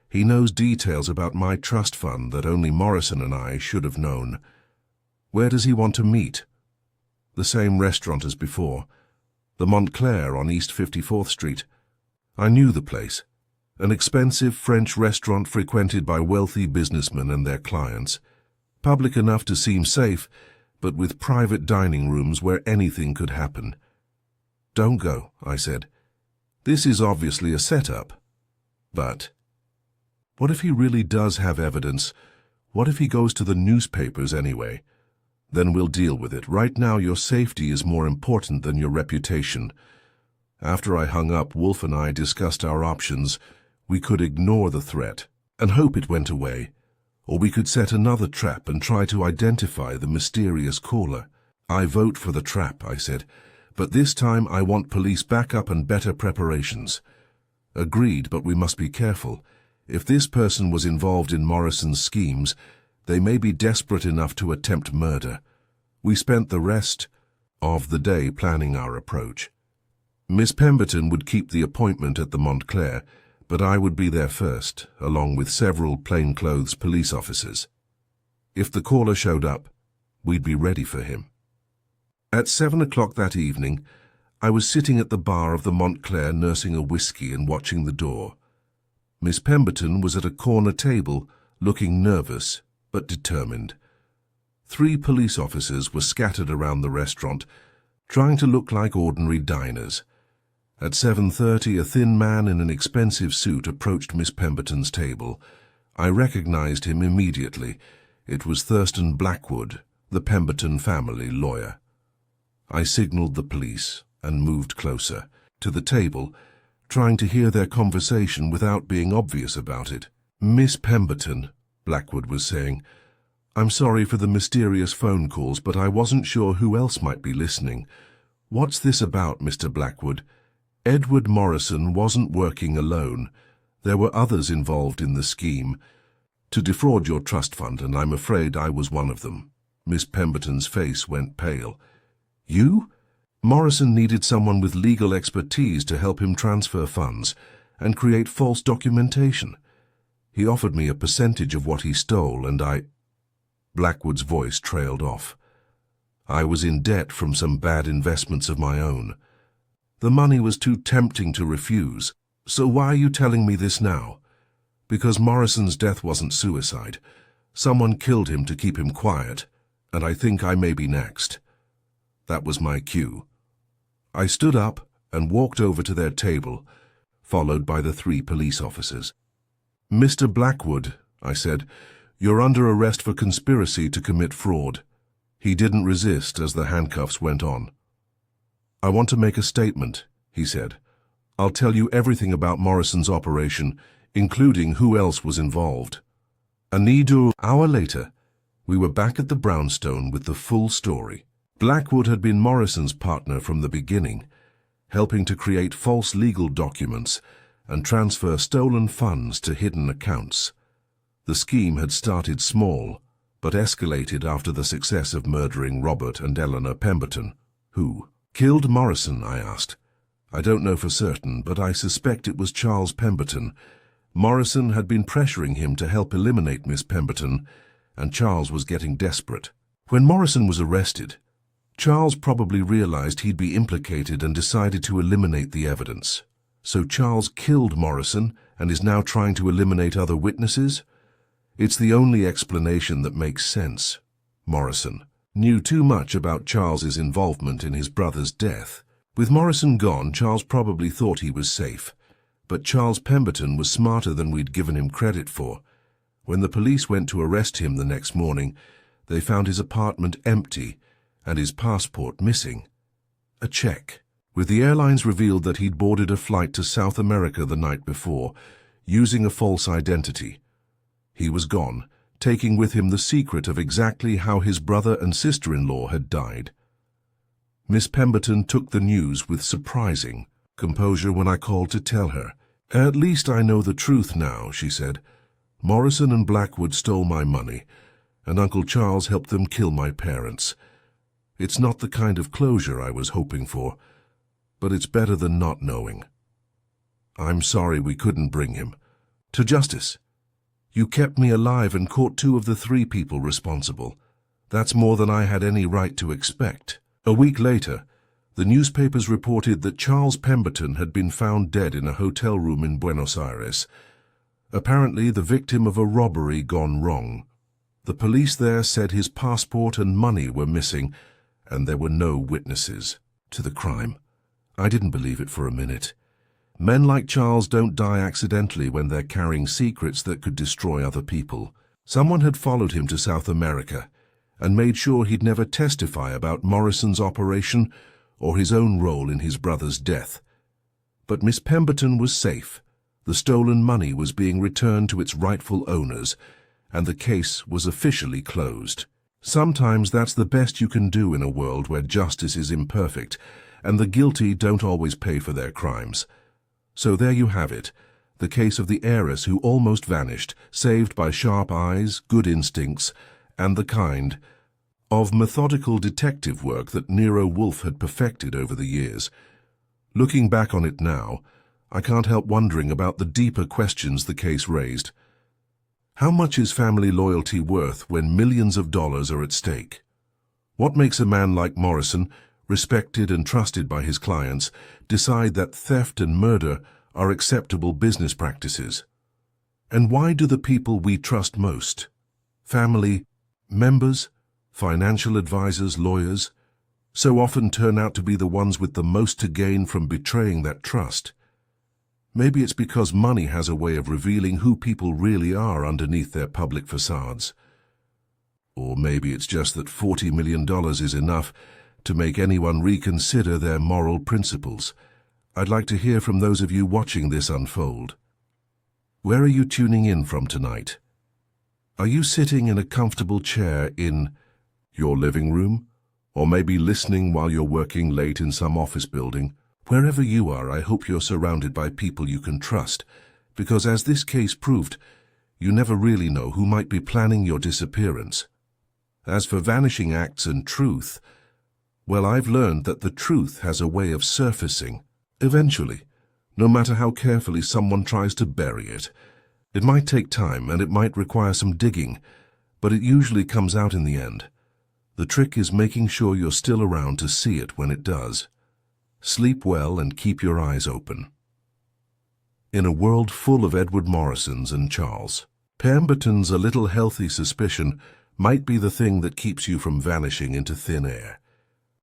He knows details about my trust fund that only Morrison and I should have known. Where does he want to meet? The same restaurant as before. The Montclair on East 54th Street. I knew the place. An expensive French restaurant frequented by wealthy businessmen and their clients. Public enough to seem safe, but with private dining rooms where anything could happen. Don't go, I said. This is obviously a setup. But what if he really does have evidence? What if he goes to the newspapers anyway? Then we'll deal with it. Right now your safety is more important than your reputation. After I hung up, Wolfe and I discussed our options. We could ignore the threat and hope it went away, or we could set another trap and try to identify the mysterious caller. I vote for the trap, I said, but this time I want police backup and better preparations. Agreed, but we must be careful. If this person was involved in Morrison's schemes, they may be desperate enough to attempt murder. We spent the rest of the day planning our approach. Miss Pemberton would keep the appointment at the Montclair, but I would be there first, along with several plainclothes police officers. If the caller showed up, we'd be ready for him. At 7 o'clock that evening, I was sitting at the bar of the Montclair nursing a whiskey and watching the door. Miss Pemberton was at a corner table, looking nervous but determined. 3 police officers were scattered around the restaurant, trying to look like ordinary diners. At 7:30, a thin man in an expensive suit approached Miss Pemberton's table. I recognized him immediately. It was Thurston Blackwood, the Pemberton family lawyer. I signaled the police and moved closer to the table, trying to hear their conversation without being obvious about it. Miss Pemberton, Blackwood was saying, I'm sorry for the mysterious phone calls, but I wasn't sure who else might be listening. What's this about, Mr. Blackwood? Edward Morrison wasn't working alone. There were others involved in the scheme to defraud your trust fund, and I'm afraid I was one of them. Miss Pemberton's face went pale. You? Morrison needed someone with legal expertise to help him transfer funds and create false documentation. He offered me a percentage of what he stole, and Blackwood's voice trailed off. I was in debt from some bad investments of my own. The money was too tempting to refuse. So why are you telling me this now? Because Morrison's death wasn't suicide. Someone killed him to keep him quiet, and I think I may be next. That was my cue. I stood up and walked over to their table, followed by the 3 police officers. Mr. Blackwood, I said, you're under arrest for conspiracy to commit fraud. He didn't resist as the handcuffs went on. I want to make a statement, he said. I'll tell you everything about Morrison's operation, including who else was involved. An hour later, we were back at the brownstone with the full story. Blackwood had been Morrison's partner from the beginning, helping to create false legal documents and transfer stolen funds to hidden accounts. The scheme had started small, but escalated after the success of murdering Robert and Eleanor Pemberton. Who killed Morrison? I asked. I don't know for certain, but I suspect it was Charles Pemberton. Morrison had been pressuring him to help eliminate Miss Pemberton, and Charles was getting desperate. When Morrison was arrested, Charles probably realized he'd be implicated and decided to eliminate the evidence. So Charles killed Morrison and is now trying to eliminate other witnesses? It's the only explanation that makes sense. Morrison knew too much about Charles's involvement in his brother's death. With Morrison gone, Charles probably thought he was safe. But Charles Pemberton was smarter than we'd given him credit for. When the police went to arrest him the next morning, they found his apartment empty and his passport missing. A check. With the airlines revealed that he'd boarded a flight to South America the night before, using a false identity. He was gone, taking with him the secret of exactly how his brother and sister-in-law had died. Miss Pemberton took the news with surprising composure when I called to tell her. At least I know the truth now, she said. Morrison and Blackwood stole my money, and Uncle Charles helped them kill my parents. It's not the kind of closure I was hoping for, but it's better than not knowing. I'm sorry we couldn't bring him to justice. You kept me alive and caught 2 of the 3 people responsible. That's more than I had any right to expect. A week later, the newspapers reported that Charles Pemberton had been found dead in a hotel room in Buenos Aires, apparently the victim of a robbery gone wrong. The police there said his passport and money were missing, and there were no witnesses to the crime. I didn't believe it for a minute. Men like Charles don't die accidentally when they're carrying secrets that could destroy other people. Someone had followed him to South America and made sure he'd never testify about Morrison's operation or his own role in his brother's death. But Miss Pemberton was safe. The stolen money was being returned to its rightful owners, and the case was officially closed. Sometimes that's the best you can do in a world where justice is imperfect, and the guilty don't always pay for their crimes. So there you have it, the case of the heiress who almost vanished, saved by sharp eyes, good instincts, and the kind of methodical detective work that Nero Wolfe had perfected over the years. Looking back on it now, I can't help wondering about the deeper questions the case raised. How much is family loyalty worth when millions of dollars are at stake? What makes a man like Morrison, respected and trusted by his clients, decide that theft and murder are acceptable business practices? And why do the people we trust most, family members, financial advisors, lawyers, so often turn out to be the ones with the most to gain from betraying that trust? Maybe it's because money has a way of revealing who people really are underneath their public facades. Or maybe it's just that $40 million is enough to make anyone reconsider their moral principles. I'd like to hear from those of you watching this unfold. Where are you tuning in from tonight? Are you sitting in a comfortable chair in your living room? Or maybe listening while you're working late in some office building? Wherever you are, I hope you're surrounded by people you can trust, because as this case proved, you never really know who might be planning your disappearance. As for vanishing acts and truth, well, I've learned that the truth has a way of surfacing, eventually, no matter how carefully someone tries to bury it. It might take time and it might require some digging, but it usually comes out in the end. The trick is making sure you're still around to see it when it does. Sleep well and keep your eyes open. In a world full of Edward Morrisons and Charles Pembertons, a little healthy suspicion might be the thing that keeps you from vanishing into thin air.